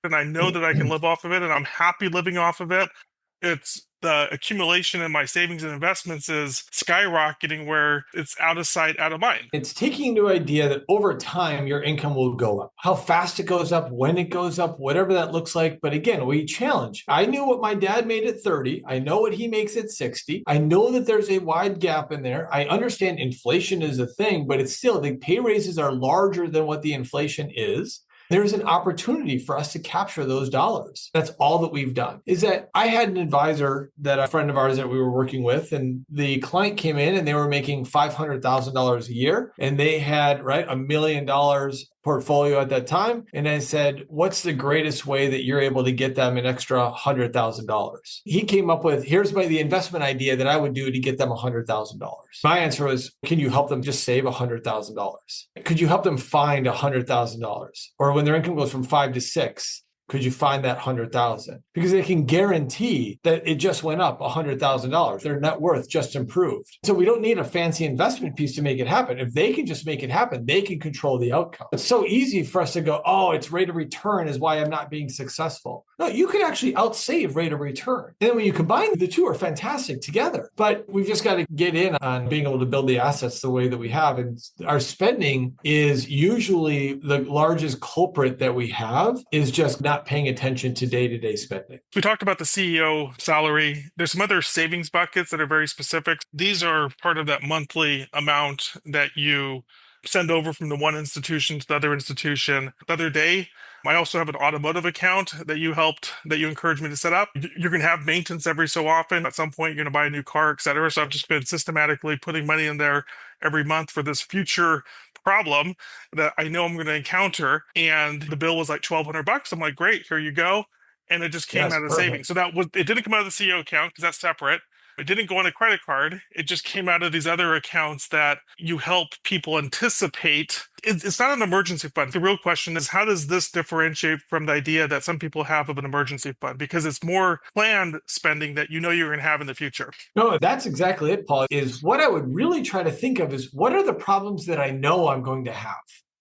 And I know that I can live off of it and I'm happy living off of it. It's the accumulation in my savings and investments is skyrocketing where it's out of sight, out of mind. It's taking into idea that over time, your income will go up. How fast it goes up, when it goes up, whatever that looks like. But again, we challenge. I knew what my dad made at 30. I know what he makes at 60. I know that there's a wide gap in there. I understand inflation is a thing, but it's still, the pay raises are larger than what the inflation is. There's an opportunity for us to capture those dollars. That's all that we've done. Is that I had an advisor, that a friend of ours that we were working with, and the client came in and they were making $500,000 a year, and they had $1 million portfolio at that time. And I said, what's the greatest way that you're able to get them an extra $100,000? He came up with, here's the investment idea that I would do to get them $100,000. My answer was, can you help them just save $100,000? Could you help them find $100,000? Or when their income goes from 5 to 6, could you find that 100,000? Because they can guarantee that it just went up $100,000. Their net worth just improved. So we don't need a fancy investment piece to make it happen. If they can just make it happen, they can control the outcome. It's so easy for us to go, oh, it's rate of return is why I'm not being successful. No, you can actually outsave rate of return. And then when you combine the two are fantastic together. But we've just got to get in on being able to build the assets the way that we have. And our spending is usually the largest culprit that we have is just not paying attention to day-to-day spending. We talked about the CEO salary. There's some other savings buckets that are very specific. These are part of that monthly amount that you send over from the one institution to the other institution. The other day, I also have an automotive account that you encouraged me to set up. You're going to have maintenance every so often. At some point, you're going to buy a new car, et cetera. So I've just been systematically putting money in there every month for this future problem that I know I'm going to encounter. And the bill was like $1,200. I'm like, great, here you go. And it just came out of savings. So it didn't come out of the CEO account because that's separate. It didn't go on a credit card. It just came out of these other accounts that you help people anticipate. It's not an emergency fund. The real question is, how does this differentiate from the idea that some people have of an emergency fund? Because it's more planned spending that you know you're going to have in the future. No, that's exactly it, Paul. Is what I would really try to think of is, what are the problems that I know I'm going to have?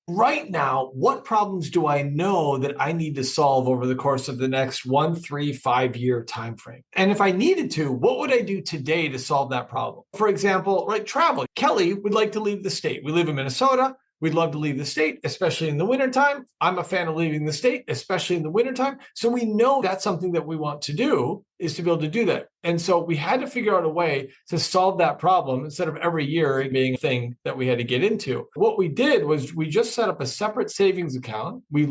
Right now, what problems do I know that I need to solve over the course of the next 1, 3, 5-year time frame? And if I needed to, what would I do today to solve that problem? For example, travel. Kelly would like to leave the state. We live in Minnesota. We'd love to leave the state, especially in the wintertime. I'm a fan of leaving the state, especially in the wintertime. So we know that's something that we want to do, is to be able to do that. And so we had to figure out a way to solve that problem instead of every year being a thing that we had to get into. What we did was we just set up a separate savings account. We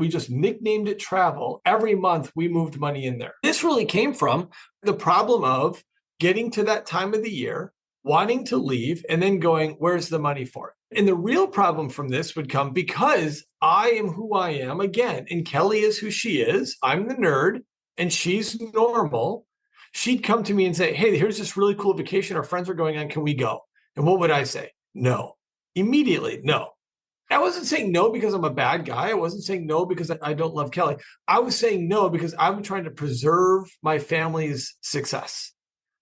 just nicknamed it travel. Every month we moved money in there. This really came from the problem of getting to that time of the year, wanting to leave, and then going, where's the money for it? And the real problem from this would come because I am who I am again, and Kelly is who she is. I'm the nerd and she's normal. She'd come to me and say, hey, here's this really cool vacation our friends are going on. Can we go? And what would I say? No. Immediately, no. I wasn't saying no because I'm a bad guy. I wasn't saying no because I don't love Kelly. I was saying no because I'm trying to preserve my family's success.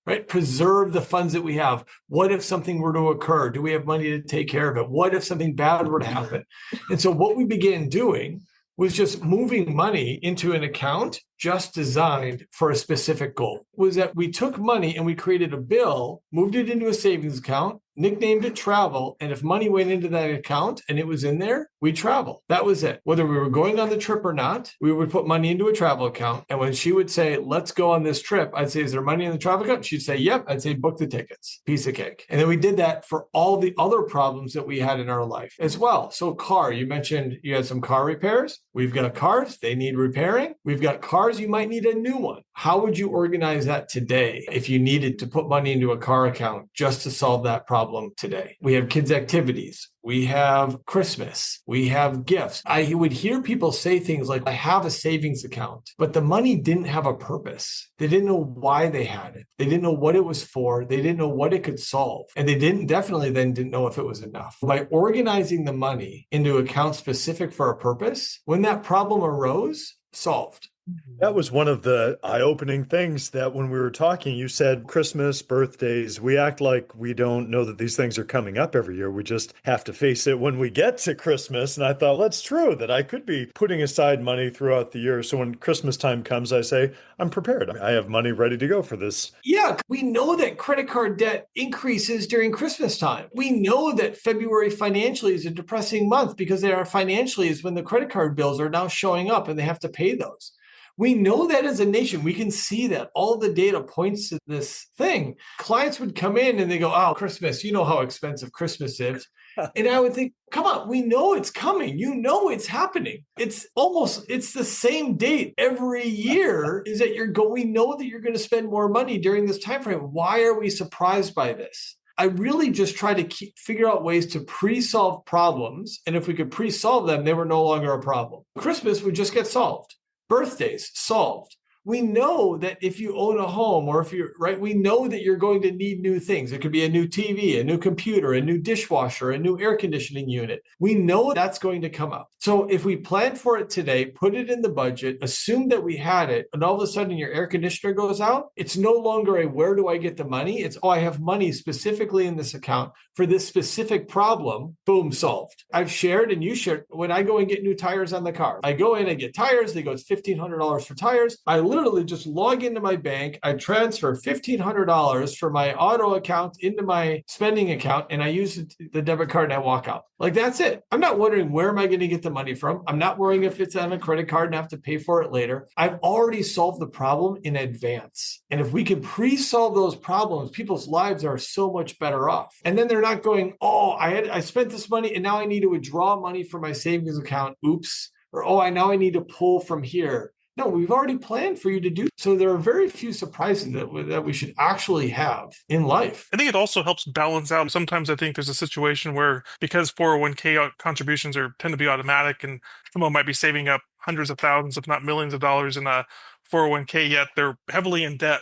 right? Preserve the funds that we have. What if something were to occur? Do we have money to take care of it? What if something bad were to happen? And so what we began doing was just moving money into an account just designed for a specific goal. Was that we took money and we created a bill, moved it into a savings account, nicknamed it travel. And if money went into that account and it was in there, we travel. That was it. Whether we were going on the trip or not, we would put money into a travel account. And when she would say, let's go on this trip, I'd say, is there money in the travel account? She'd say, yep. I'd say, book the tickets. Piece of cake. And then we did that for all the other problems that we had in our life as well. So car, you mentioned you had some car repairs. We've got cars. They need repairing. We've got cars. You might need a new one. How would you organize that today if you needed to put money into a car account just to solve that problem today? We have kids' activities. We have Christmas. We have gifts. I would hear people say things like, I have a savings account, but the money didn't have a purpose. They didn't know why they had it. They didn't know what it was for. They didn't know what it could solve. And they definitely didn't know if it was enough. By organizing the money into accounts specific for a purpose, when that problem arose, solved. That was one of the eye-opening things that when we were talking, you said Christmas, birthdays, we act like we don't know that these things are coming up every year. We just have to face it when we get to Christmas. And I thought, well, that's true, that I could be putting aside money throughout the year. So when Christmas time comes, I say, I'm prepared. I have money ready to go for this. Yeah, we know that credit card debt increases during Christmas time. We know that February financially is a depressing month because they are financially is when the credit card bills are now showing up and they have to pay those. We know that as a nation. We can see that. All the data points to this thing. Clients would come in and they go, oh, Christmas, you know how expensive Christmas is. And I would think, come on, we know it's coming. You know it's happening. It's the same date every year is that we know that you're going to spend more money during this time frame. Why are we surprised by this? I really just try to figure out ways to pre-solve problems. And if we could pre-solve them, they were no longer a problem. Christmas would just get solved. Birthdays solved. We know that if you own a home or if you're right, we know that you're going to need new things. It could be a new TV, a new computer, a new dishwasher, a new air conditioning unit. We know that's going to come up. So if we plan for it today, put it in the budget, assume that we had it, and all of a sudden your air conditioner goes out, it's no longer a where do I get the money? It's, I have money specifically in this account for this specific problem. Boom, solved. I've shared and you shared when I go and get new tires on the car. I go in and get tires. They go, it's $1,500 for tires. I literally just log into my bank. I transfer $1,500 for my auto account into my spending account, and I use the debit card and I walk out. Like, that's it. I'm not wondering where am I going to get the money from. I'm not worrying if it's on a credit card and I have to pay for it later. I've already solved the problem in advance. And if we can pre-solve those problems, people's lives are so much better off. And then they're not going, oh, I spent this money and now I need to withdraw money from my savings account. Oops. Or, oh, now I need to pull from here. No, we've already planned for you to do. So there are very few surprises that we should actually have in life. I think it also helps balance out. Sometimes I think there's a situation where because 401k contributions tend to be automatic and someone might be saving up hundreds of thousands, if not millions of dollars in a 401k, yet they're heavily in debt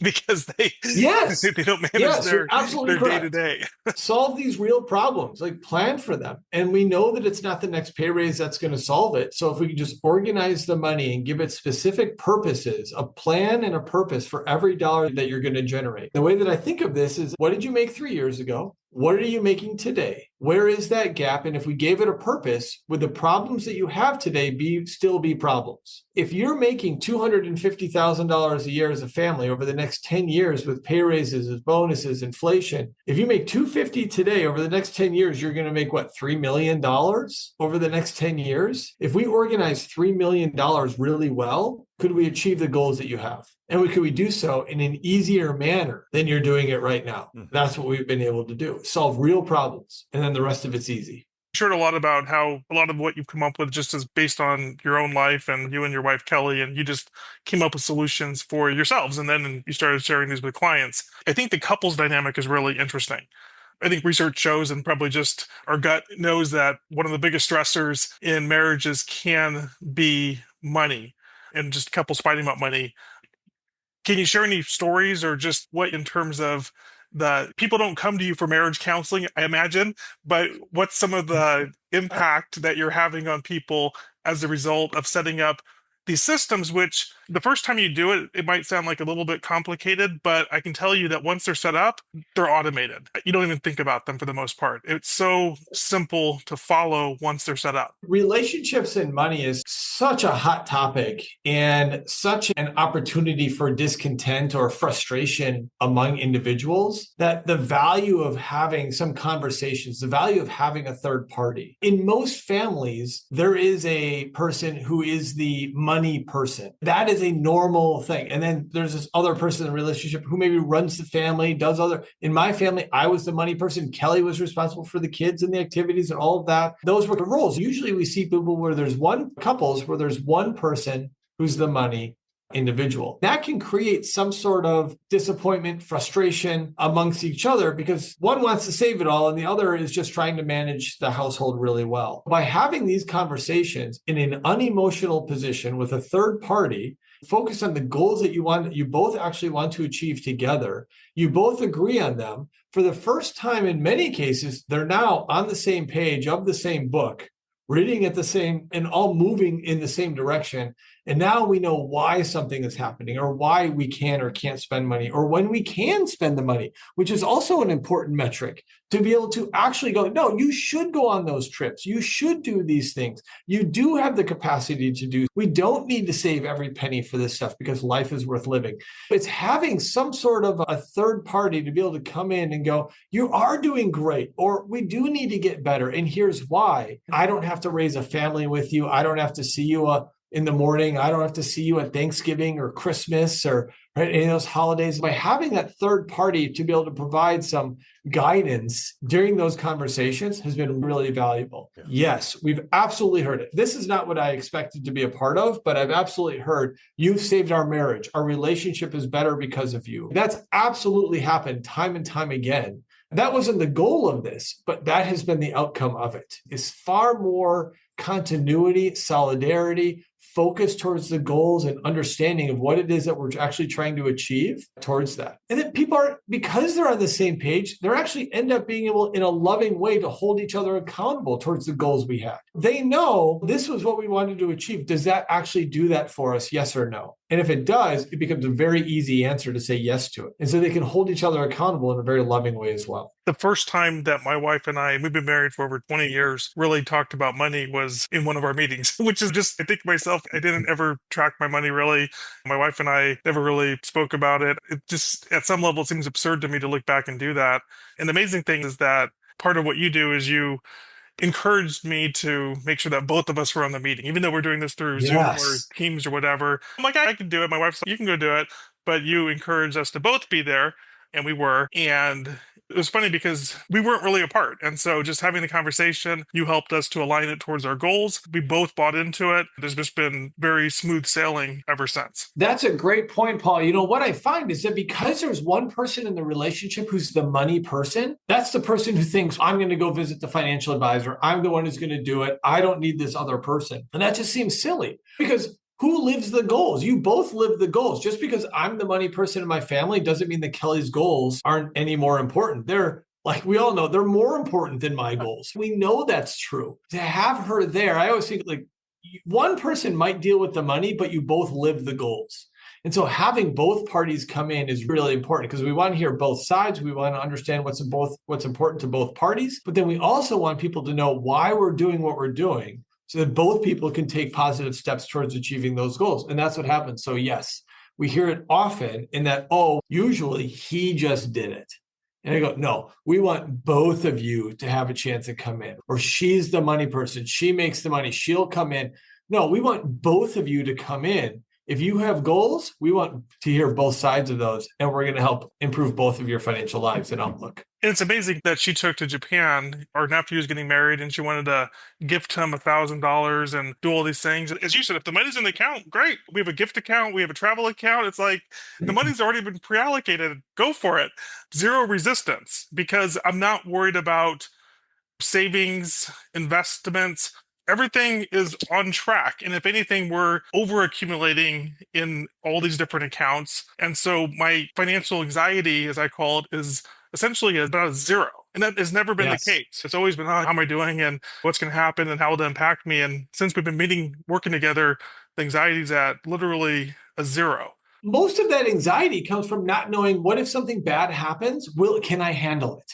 because they don't manage their day-to-day. Solve these real problems, like plan for them. And we know that it's not the next pay raise that's going to solve it. So if we can just organize the money and give it specific purposes, a plan and a purpose for every dollar that you're going to generate. The way that I think of this is, what did you make 3 years ago? What are you making today? Where is that gap? And if we gave it a purpose, would the problems that you have today still be problems? If you're making $250,000 a year as a family over the next 10 years with pay raises, bonuses, inflation, if you make $250,000 today over the next 10 years, you're going to make what, $3 million over the next 10 years? If we organize $3 million really well, could we achieve the goals that you have? And could we do so in an easier manner than you're doing it right now? That's what we've been able to do. Solve real problems. And then the rest of it's easy. I shared a lot about how a lot of what you've come up with just is based on your own life and you and your wife, Kelly, and you just came up with solutions for yourselves. And then you started sharing these with clients. I think the couples dynamic is really interesting. I think research shows, and probably just our gut knows, that one of the biggest stressors in marriages can be money and just couples fighting about money. Can you share any stories or just what in terms of the people don't come to you for marriage counseling, I imagine, but what's some of the impact that you're having on people as a result of setting up these systems, which the first time you do it, it might sound like a little bit complicated, but I can tell you that once they're set up, they're automated. You don't even think about them for the most part. It's so simple to follow once they're set up. Relationships and money is such a hot topic and such an opportunity for discontent or frustration among individuals that the value of having some conversations, the value of having a third party. In most families, there is a person who is the money person. That is a normal thing. And then there's this other person in the relationship who maybe runs the family, does other. In my family, I was the money person. Kelly was responsible for the kids and the activities and all of that. Those were the roles. Usually we see people where there's couples where there's one person who's the money individual. That can create some sort of disappointment, frustration amongst each other because one wants to save it all and the other is just trying to manage the household really well. By having these conversations in an unemotional position with a third party, focus on the goals that you both actually want to achieve together. You both agree on them. For the first time in many cases, they're now on the same page of the same book, reading at the same and all moving in the same direction. And now we know why something is happening or why we can or can't spend money or when we can spend the money, which is also an important metric to be able to actually go, no, you should go on those trips. You should do these things. You do have the capacity to do. We don't need to save every penny for this stuff because life is worth living. It's having some sort of a third party to be able to come in and go, you are doing great, or we do need to get better. And here's why. I don't have to raise a family with you. I don't have to see you in the morning. I don't have to see you at Thanksgiving or Christmas or any of those holidays. By having that third party to be able to provide some guidance during those conversations has been really valuable. Yeah. Yes, we've absolutely heard it. This is not what I expected to be a part of, but I've absolutely heard you've saved our marriage. Our relationship is better because of you. That's absolutely happened time and time again. That wasn't the goal of this, but that has been the outcome of it. It's far more continuity, solidarity, focus towards the goals and understanding of what it is that we're actually trying to achieve towards that. And then people are, because they're on the same page, they're actually end up being able in a loving way to hold each other accountable towards the goals we had. They know this was what we wanted to achieve. Does that actually do that for us? Yes or no? And if it does, it becomes a very easy answer to say yes to it. And so they can hold each other accountable in a very loving way as well. The first time that my wife and I, we've been married for over 20 years, really talked about money was in one of our meetings, which is just, I think to myself, I didn't ever track my money really. My wife and I never really spoke about it. It just, at some level, it seems absurd to me to look back and do that. And the amazing thing is that part of what you do is you encouraged me to make sure that both of us were on the meeting, even though we're doing this through Zoom or Teams or whatever. I'm like, I can do it. My wife's like, you can go do it. But you encouraged us to both be there, and we were. And it was funny because we weren't really apart. And so just having the conversation, you helped us to align it towards our goals. We both bought into it. There's just been very smooth sailing ever since. That's a great point, Paul. You know, what I find is that because there's one person in the relationship who's the money person, that's the person who thinks, I'm going to go visit the financial advisor. I'm the one who's going to do it. I don't need this other person. And that just seems silly because who lives the goals? You both live the goals. Just because I'm the money person in my family doesn't mean that Kelly's goals aren't any more important. They're, like we all know, they're more important than my goals. We know that's true. To have her there, I always think like one person might deal with the money, but you both live the goals. And so having both parties come in is really important because we want to hear both sides. We want to understand what's important to both parties. But then we also want people to know why we're doing what we're doing, so that both people can take positive steps towards achieving those goals. And that's what happens. So yes, we hear it often in that, oh, usually he just did it. And I go, no, we want both of you to have a chance to come in. Or she's the money person. She makes the money. She'll come in. No, we want both of you to come in. If you have goals, we want to hear both sides of those, and we're going to help improve both of your financial lives and outlook. And it's amazing that she took to Japan. Our nephew was getting married, and she wanted to gift him $1,000 and do all these things. As you said, if the money's in the account, great. We have a gift account. We have a travel account. It's like the money's already been pre-allocated. Go for it. Zero resistance, because I'm not worried about savings, investments. Everything is on track. And if anything, we're over accumulating in all these different accounts. And so my financial anxiety, as I call it, is essentially about zero. And that has never been the case. It's always been, how am I doing and what's going to happen and how will it impact me? And since we've been working together The anxiety's at literally a zero. Most of that anxiety comes from not knowing, what if something bad happens? Can I handle it?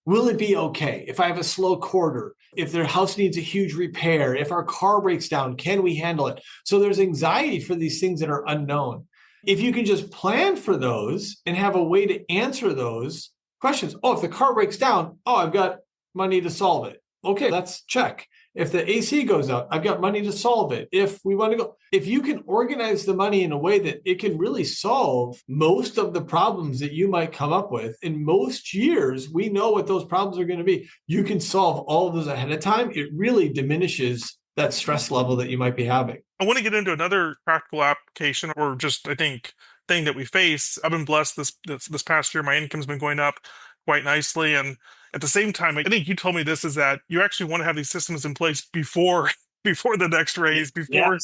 Will it be okay? If I have a slow quarter, if their house needs a huge repair, if our car breaks down, can we handle it? So there's anxiety for these things that are unknown. If you can just plan for those and have a way to answer those questions. Oh, if the car breaks down, I've got money to solve it. Okay, let's check. If the AC goes out, I've got money to solve it. If we want to go, if you can organize the money in a way that it can really solve most of the problems that you might come up with, in most years, we know what those problems are going to be. You can solve all of those ahead of time. It really diminishes that stress level that you might be having. I want to get into another practical application, or just, I think, thing that we face. I've been blessed this past year. My income's been going up quite nicely. And at the same time, I think you told me this, is that you actually want to have these systems in place before the next raise, before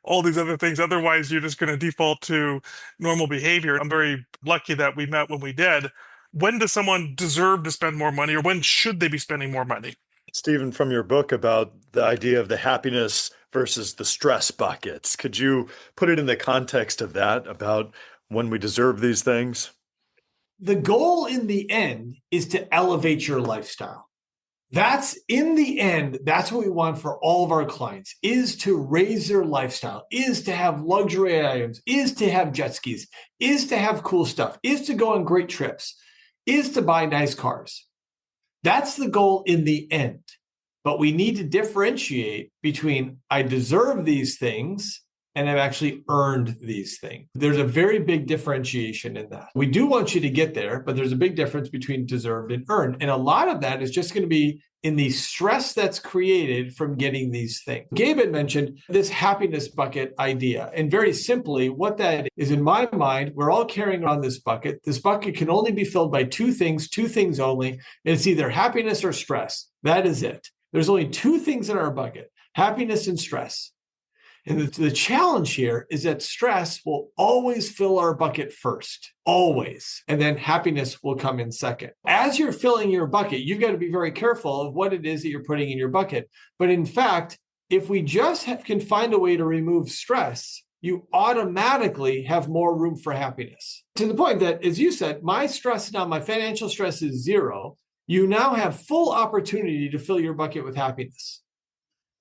all these other things. Otherwise, you're just going to default to normal behavior. I'm very lucky that we met when we did. When does someone deserve to spend more money, or when should they be spending more money? Stephen, from your book about the idea of the happiness versus the stress buckets, could you put it in the context of that, about when we deserve these things? The goal in the end is to elevate your lifestyle. That's in the end, that's what we want for all of our clients, is to raise their lifestyle, is to have luxury items, is to have jet skis, is to have cool stuff, is to go on great trips, is to buy nice cars. That's the goal in the end. But we need to differentiate between I deserve these things and I've actually earned these things. There's a very big differentiation in that. We do want you to get there, but there's a big difference between deserved and earned. And a lot of that is just going to be in the stress that's created from getting these things. Gabe had mentioned this happiness bucket idea. And very simply, what that is, in my mind, we're all carrying around this bucket. This bucket can only be filled by two things only. And it's either happiness or stress. That is it. There's only two things in our bucket, happiness and stress. And the challenge here is that stress will always fill our bucket first, always. And then happiness will come in second. As you're filling your bucket, you've got to be very careful of what it is that you're putting in your bucket. But in fact, if we just can find a way to remove stress, you automatically have more room for happiness. To the point that, as you said, my stress now, my financial stress is zero. You now have full opportunity to fill your bucket with happiness.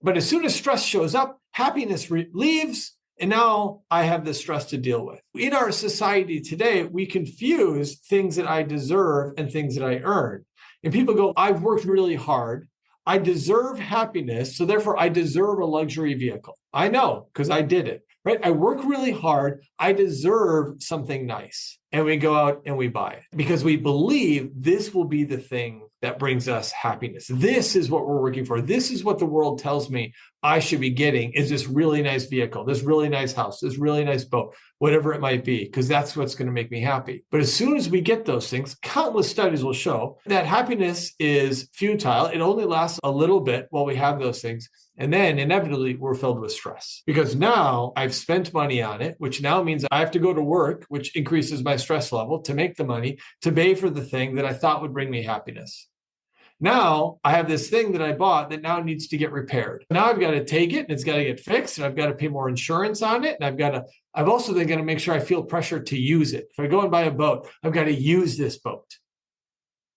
But as soon as stress shows up, happiness leaves, and now I have this stress to deal with. In our society today, we confuse things that I deserve and things that I earn. And people go, I've worked really hard. I deserve happiness, so therefore I deserve a luxury vehicle. I know, because I did it, right? I work really hard. I deserve something nice. And we go out and we buy it because we believe this will be the thing that brings us happiness. This is what we're working for. This is what the world tells me I should be getting, is this really nice vehicle, this really nice house, this really nice boat, whatever it might be, because that's what's going to make me happy. But as soon as we get those things, countless studies will show that happiness is futile. It only lasts a little bit while we have those things. And then inevitably we're filled with stress because now I've spent money on it, which now means I have to go to work, which increases my stress level to make the money to pay for the thing that I thought would bring me happiness. Now I have this thing that I bought that now needs to get repaired. Now I've got to take it and it's got to get fixed and I've got to pay more insurance on it. And I've also then got to make sure I feel pressure to use it. If I go and buy a boat, I've got to use this boat.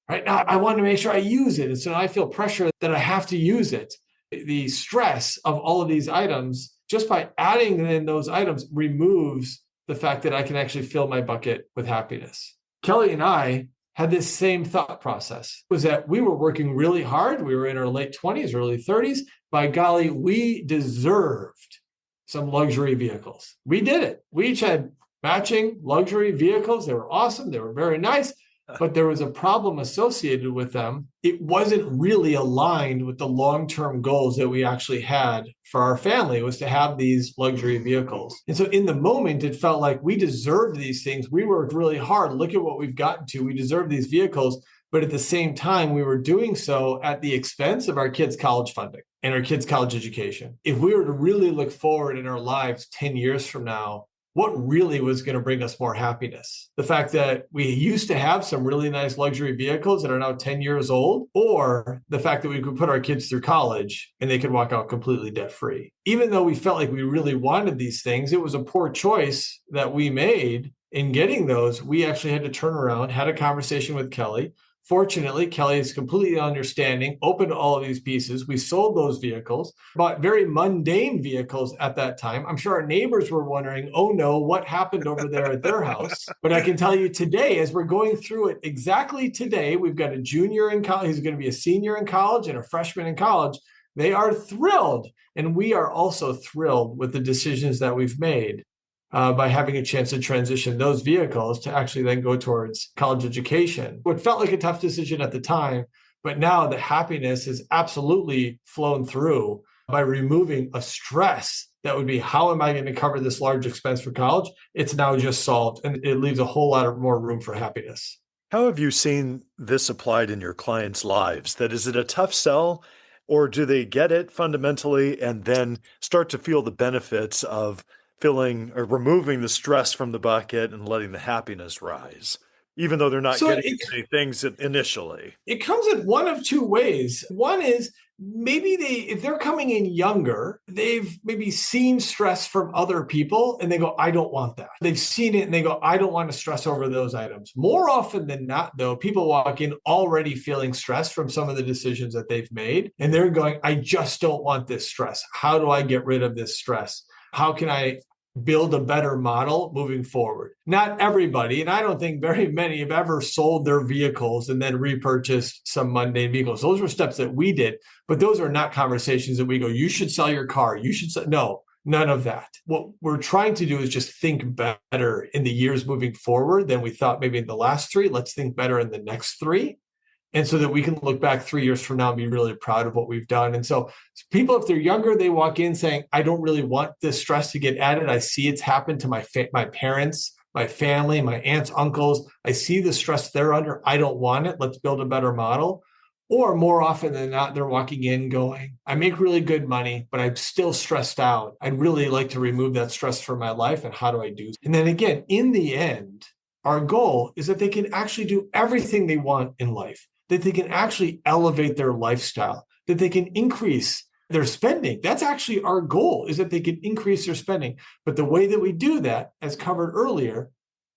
Right now I want to make sure I use it. And so I feel pressure that I have to use it. The stress of all of these items, just by adding in those items, removes the fact that I can actually fill my bucket with happiness. Kelly and I had this same thought process, was that we were working really hard. We were in our late 20s, early 30s. By golly, we deserved some luxury vehicles. We did it. We each had matching luxury vehicles. They were awesome. They were very nice. But there was a problem associated with them. It wasn't really aligned with the long-term goals that we actually had for our family, was to have these luxury vehicles. And so in the moment, it felt like we deserved these things. We worked really hard. Look at what we've gotten to. We deserve these vehicles. But at the same time, we were doing so at the expense of our kids' college funding and our kids' college education. If we were to really look forward in our lives 10 years from now, what really was going to bring us more happiness. The fact that we used to have some really nice luxury vehicles that are now 10 years old, or the fact that we could put our kids through college and they could walk out completely debt free. Even though we felt like we really wanted these things, it was a poor choice that we made in getting those. We actually had to turn around, had a conversation with Kelly. Fortunately, Kelly is completely understanding, open to all of these pieces. We sold those vehicles, bought very mundane vehicles at that time. I'm sure our neighbors were wondering, oh no, what happened over there at their house? But I can tell you today, as we're going through it exactly today, we've got a junior in college, he's going to be a senior in college and a freshman in college. They are thrilled. And we are also thrilled with the decisions that we've made. By having a chance to transition those vehicles to actually then go towards college education. What felt like a tough decision at the time, but now the happiness has absolutely flown through by removing a stress that would be, how am I going to cover this large expense for college? It's now just solved, and it leaves a whole lot of more room for happiness. How have you seen this applied in your clients' lives? That is it a tough sell, or do they get it fundamentally and then start to feel the benefits of filling or removing the stress from the bucket and letting the happiness rise, even though they're not getting any things initially? It comes in one of two ways. One is maybe if they're coming in younger, they've maybe seen stress from other people and they go, I don't want that. They've seen it and they go, I don't want to stress over those items. More often than not, though, people walk in already feeling stressed from some of the decisions that they've made. And they're going, I just don't want this stress. How do I get rid of this stress? How can I build a better model moving forward? Not everybody, and I don't think very many, have ever sold their vehicles and then repurchased some mundane vehicles. Those were steps that we did, but those are not conversations that we go, you should sell your car. You should sell. No, none of that. What we're trying to do is just think better in the years moving forward than we thought maybe in the last three. Let's think better in the next three. And so that we can look back 3 years from now and be really proud of what we've done. And so people, if they're younger, they walk in saying, I don't really want this stress to get added. I see it's happened to my parents, my family, my aunts, uncles. I see the stress they're under. I don't want it. Let's build a better model. Or more often than not, they're walking in going, I make really good money, but I'm still stressed out. I'd really like to remove that stress from my life. And how do I do? And then again, in the end, our goal is that they can actually do everything they want in life, that they can actually elevate their lifestyle, that they can increase their spending. That's actually our goal, is that they can increase their spending. But the way that we do that, as covered earlier,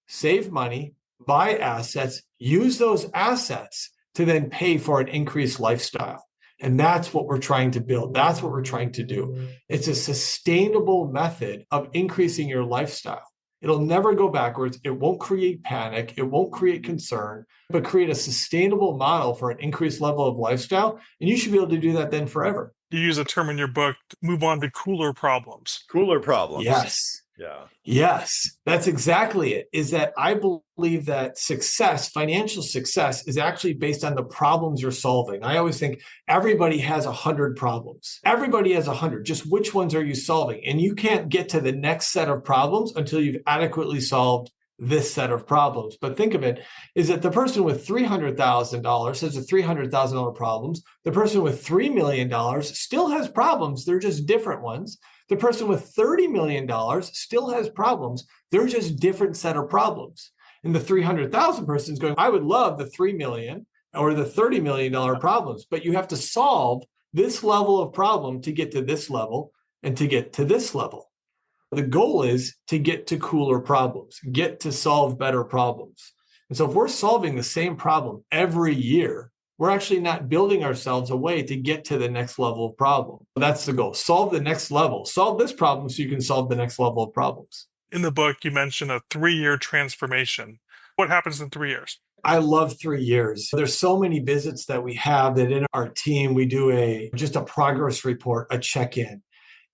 save money, buy assets, use those assets to then pay for an increased lifestyle. And that's what we're trying to build. That's what we're trying to do. It's a sustainable method of increasing your lifestyle. It'll never go backwards. It won't create panic. It won't create concern, but create a sustainable model for an increased level of lifestyle. And you should be able to do that then forever. You use a term in your book, move on to cooler problems. Cooler problems. Yes. Yeah. Yes, that's exactly it. Is that I believe that success, financial success, is actually based on the problems you're solving. I always think everybody has 100 problems. Everybody has 100. Just which ones are you solving? And you can't get to the next set of problems until you've adequately solved this set of problems. But think of it, is that the person with $300,000 has a $300,000 problems. The person with $3 million still has problems. They're just different ones. The person with $30 million still has problems. They're just different set of problems. And the 300,000 person is going, I would love the 3 million or the $30 million problems, but you have to solve this level of problem to get to this level and to get to this level. The goal is to get to cooler problems, get to solve better problems. And so if we're solving the same problem every year, we're actually not building ourselves a way to get to the next level of problem. That's the goal. Solve the next level. Solve this problem so you can solve the next level of problems. In the book, you mention a 3-year transformation. What happens in 3 years? I love 3 years. There's so many visits that we have that in our team, we do just a progress report, a check-in.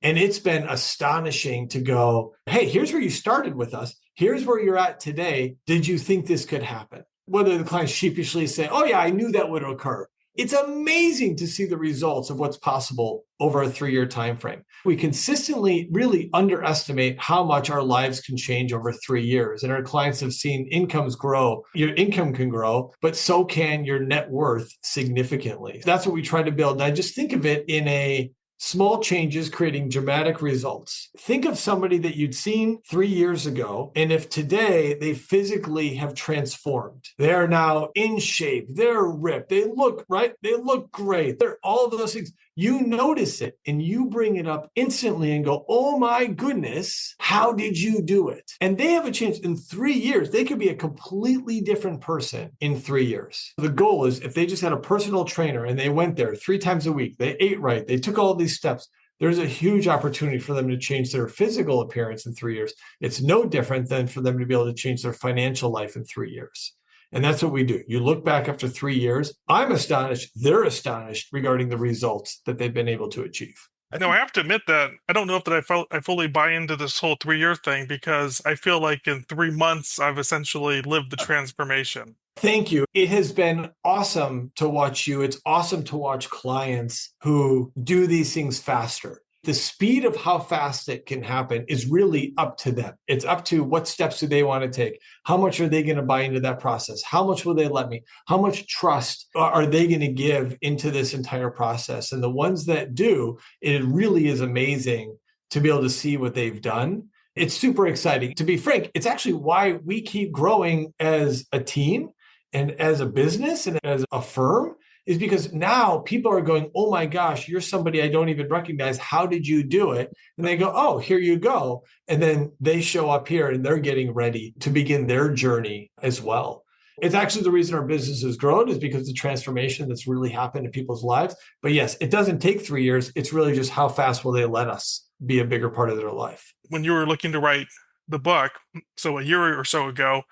And it's been astonishing to go, hey, here's where you started with us. Here's where you're at today. Did you think this could happen? Whether the clients sheepishly say, oh yeah, I knew that would occur. It's amazing to see the results of what's possible over a 3-year time frame. We consistently really underestimate how much our lives can change over 3 years. And our clients have seen incomes grow. Your income can grow, but so can your net worth significantly. That's what we try to build. And I just think of it in a Small changes creating dramatic results. Think of somebody that you'd seen 3 years ago, and if today they physically have transformed, they're now in shape, they're ripped, they look right, they look great, they're all of those things. You notice it and you bring it up instantly and go, oh my goodness, how did you do it? And they have a chance in 3 years. They could be a completely different person in 3 years. The goal is if they just had a personal trainer and they went there 3 times a week, they ate right, they took all these steps, there's a huge opportunity for them to change their physical appearance in 3 years. It's no different than for them to be able to change their financial life in 3 years. And that's what we do. You look back after 3 years, I'm astonished, they're astonished regarding the results that they've been able to achieve. Now, I have to admit that I don't know if I fully buy into this whole 3-year thing, because I feel like in 3 months, I've essentially lived the transformation. Thank you. It has been awesome to watch you. It's awesome to watch clients who do these things faster. The speed of how fast it can happen is really up to them. It's up to what steps do they want to take? How much are they going to buy into that process? How much will they let me? How much trust are they going to give into this entire process? And the ones that do, it really is amazing to be able to see what they've done. It's super exciting. To be frank, it's actually why we keep growing as a team and as a business and as a firm, is because now people are going, oh my gosh, you're somebody I don't even recognize. How did you do it? And they go, oh, here you go. And then they show up here and they're getting ready to begin their journey as well. It's actually the reason our business has grown, is because of the transformation that's really happened in people's lives. But yes, it doesn't take 3 years. It's really just how fast will they let us be a bigger part of their life. When you were looking to write the book, so a year or so ago,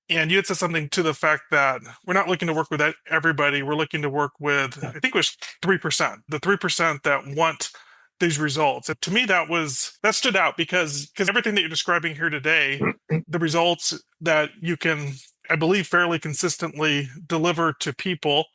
and you had said something to the fact that we're not looking to work with everybody. We're looking to work with, I think it was 3%, the 3% that want these results. And to me, that stood out because everything that you're describing here today, the results that you can, I believe, fairly consistently deliver to people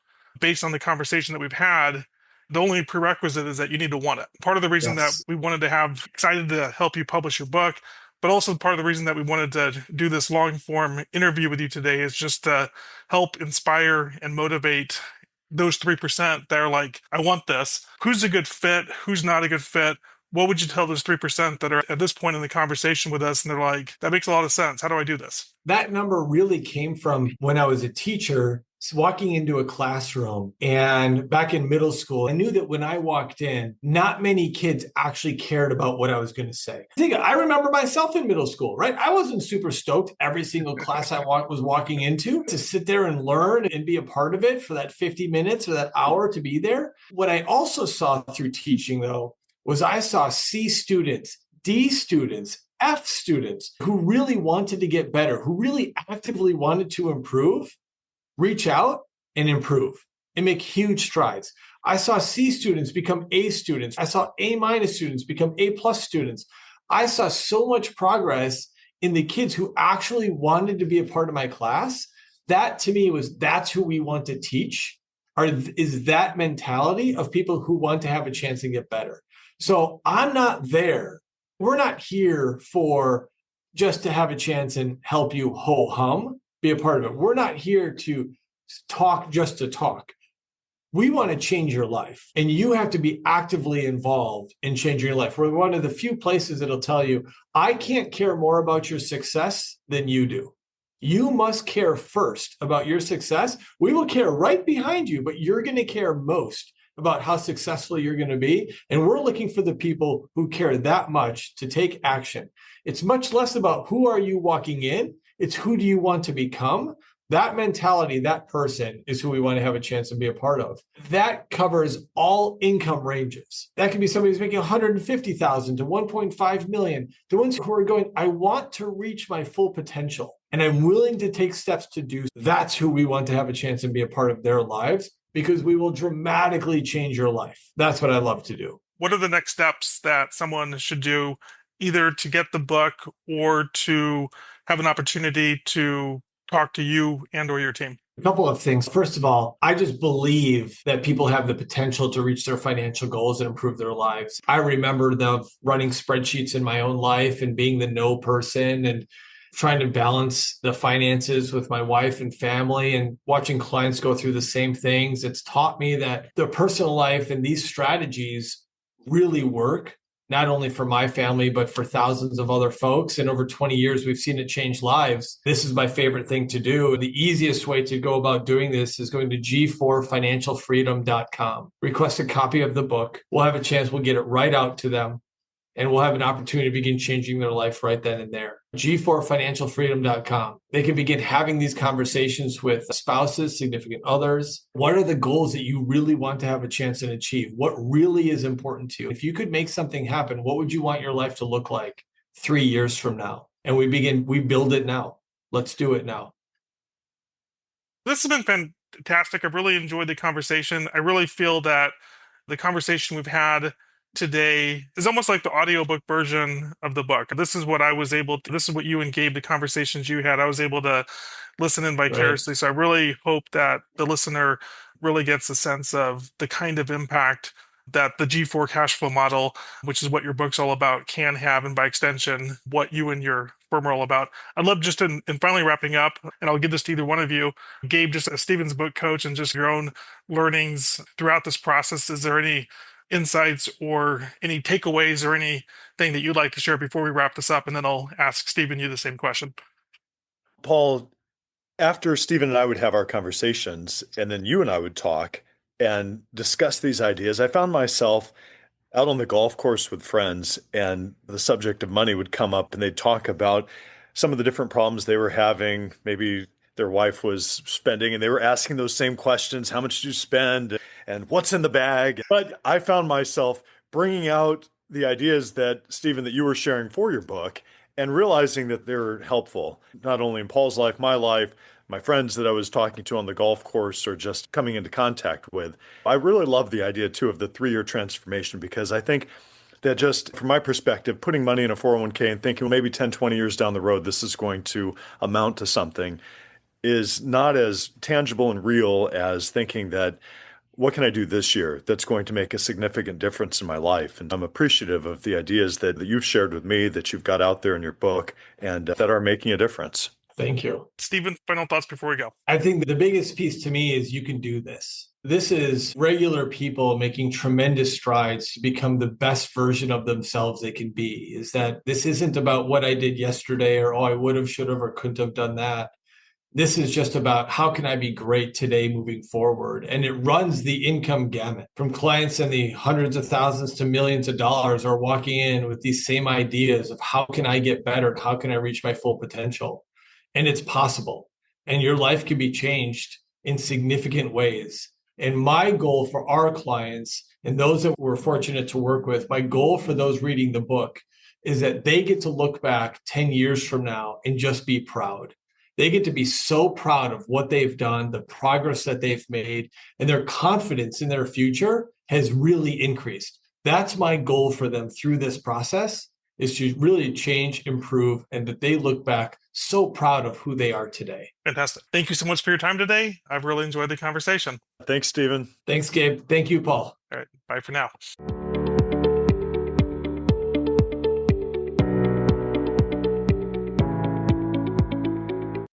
based on the conversation that we've had, the only prerequisite is that you need to want it. Part of the reason that we wanted to have excited to help you publish your book, but also part of the reason that we wanted to do this long form interview with you today, is just to help inspire and motivate those 3% that are like, I want this. Who's a good fit? Who's not a good fit? What would you tell those 3% that are at this point in the conversation with us and they're like, that makes a lot of sense. How do I do this? That number really came from when I was a teacher, walking into a classroom, and back in middle school, I knew that when I walked in, not many kids actually cared about what I was going to say. I remember myself in middle school, right? I wasn't super stoked every single class I was walking into to sit there and learn and be a part of it for that 50 minutes or that hour to be there. What I also saw through teaching, though, was I saw C students, D students, F students who really wanted to get better, who really actively wanted to improve, reach out and improve and make huge strides. I saw C students become A students. I saw A- students become A+ students. I saw so much progress in the kids who actually wanted to be a part of my class. That to me that's who we want to teach, is that mentality of people who want to have a chance and get better. So I'm not there. We're not here for just to have a chance and help you ho-hum, be a part of it. We're not here to talk just to talk. We want to change your life, and you have to be actively involved in changing your life. We're one of the few places that'll tell you, I can't care more about your success than you do. You must care first about your success. We will care right behind you, but you're going to care most about how successful you're going to be. And we're looking for the people who care that much to take action. It's much less about who are you walking in. It's who do you want to become. That mentality, that person is who we want to have a chance to be a part of. That covers all income ranges. That can be somebody who's making $150,000 to $1.5 million. The ones who are going, I want to reach my full potential and I'm willing to take steps to do. That's who we want to have a chance and be a part of their lives, because we will dramatically change your life. That's what I love to do. What are the next steps that someone should do, either to get the book or to have an opportunity to talk to you and or your team? A couple of things. First of all, I just believe that people have the potential to reach their financial goals and improve their lives. I remember running spreadsheets in my own life and being the no person and trying to balance the finances with my wife and family and watching clients go through the same things. It's taught me that the personal life and these strategies really work, not only for my family, but for thousands of other folks. And over 20 years, we've seen it change lives. This is my favorite thing to do. The easiest way to go about doing this is going to g4financialfreedom.com. Request a copy of the book. We'll have a chance. We'll get it right out to them. And we'll have an opportunity to begin changing their life right then and there. g4financialfreedom.com. They can begin having these conversations with spouses, significant others. What are the goals that you really want to have a chance and achieve? What really is important to you? If you could make something happen, what would you want your life to look like 3 years from now? And we build it now. Let's do it now. This has been fantastic. I've really enjoyed the conversation. I really feel that the conversation we've had today is almost like the audiobook version of the book. This is what you and Gabe, the conversations you had, I was able to listen in vicariously. Right. So I really hope that the listener really gets a sense of the kind of impact that the G4 cash flow model, which is what your book's all about, can have, and by extension, what you and your firm are all about. I'd love just in finally wrapping up, and I'll give this to either one of you, Gabe, just as Stephen's book coach and just your own learnings throughout this process, is there any insights or any takeaways or anything that you'd like to share before we wrap this up? And then I'll ask Stephen you the same question. Paul, after Stephen and I would have our conversations, and then you and I would talk and discuss these ideas, I found myself out on the golf course with friends, and the subject of money would come up, and they'd talk about some of the different problems they were having. Maybe their wife was spending, and they were asking those same questions. How much did you spend? And what's in the bag? But I found myself bringing out the ideas that, Stephen, that you were sharing for your book, and realizing that they're helpful, not only in Paul's life, my friends that I was talking to on the golf course or just coming into contact with. I really love the idea, too, of the 3-year transformation, because I think that just from my perspective, putting money in a 401k and thinking, well, maybe 10, 20 years down the road, this is going to amount to something, is not as tangible and real as thinking that, what can I do this year that's going to make a significant difference in my life? And I'm appreciative of the ideas that you've shared with me, that you've got out there in your book, and that are making a difference. Thank you. Stephen, final thoughts before we go. I think the biggest piece to me is you can do this. This is regular people making tremendous strides to become the best version of themselves they can be. Is that this isn't about what I did yesterday or, I would have, should have, or couldn't have done that. This is just about how can I be great today moving forward? And it runs the income gamut from clients in the hundreds of thousands to millions of dollars are walking in with these same ideas of how can I get better? How can I reach my full potential? And it's possible. And your life can be changed in significant ways. And my goal for our clients and those that we're fortunate to work with, my goal for those reading the book is that they get to look back 10 years from now and just be proud. They get to be so proud of what they've done, the progress that they've made, and their confidence in their future has really increased. That's my goal for them through this process, is to really change, improve, and that they look back so proud of who they are today. Fantastic. Thank you so much for your time today. I've really enjoyed the conversation. Thanks, Stephen. Thanks, Gabe. Thank you, Paul. All right. Bye for now.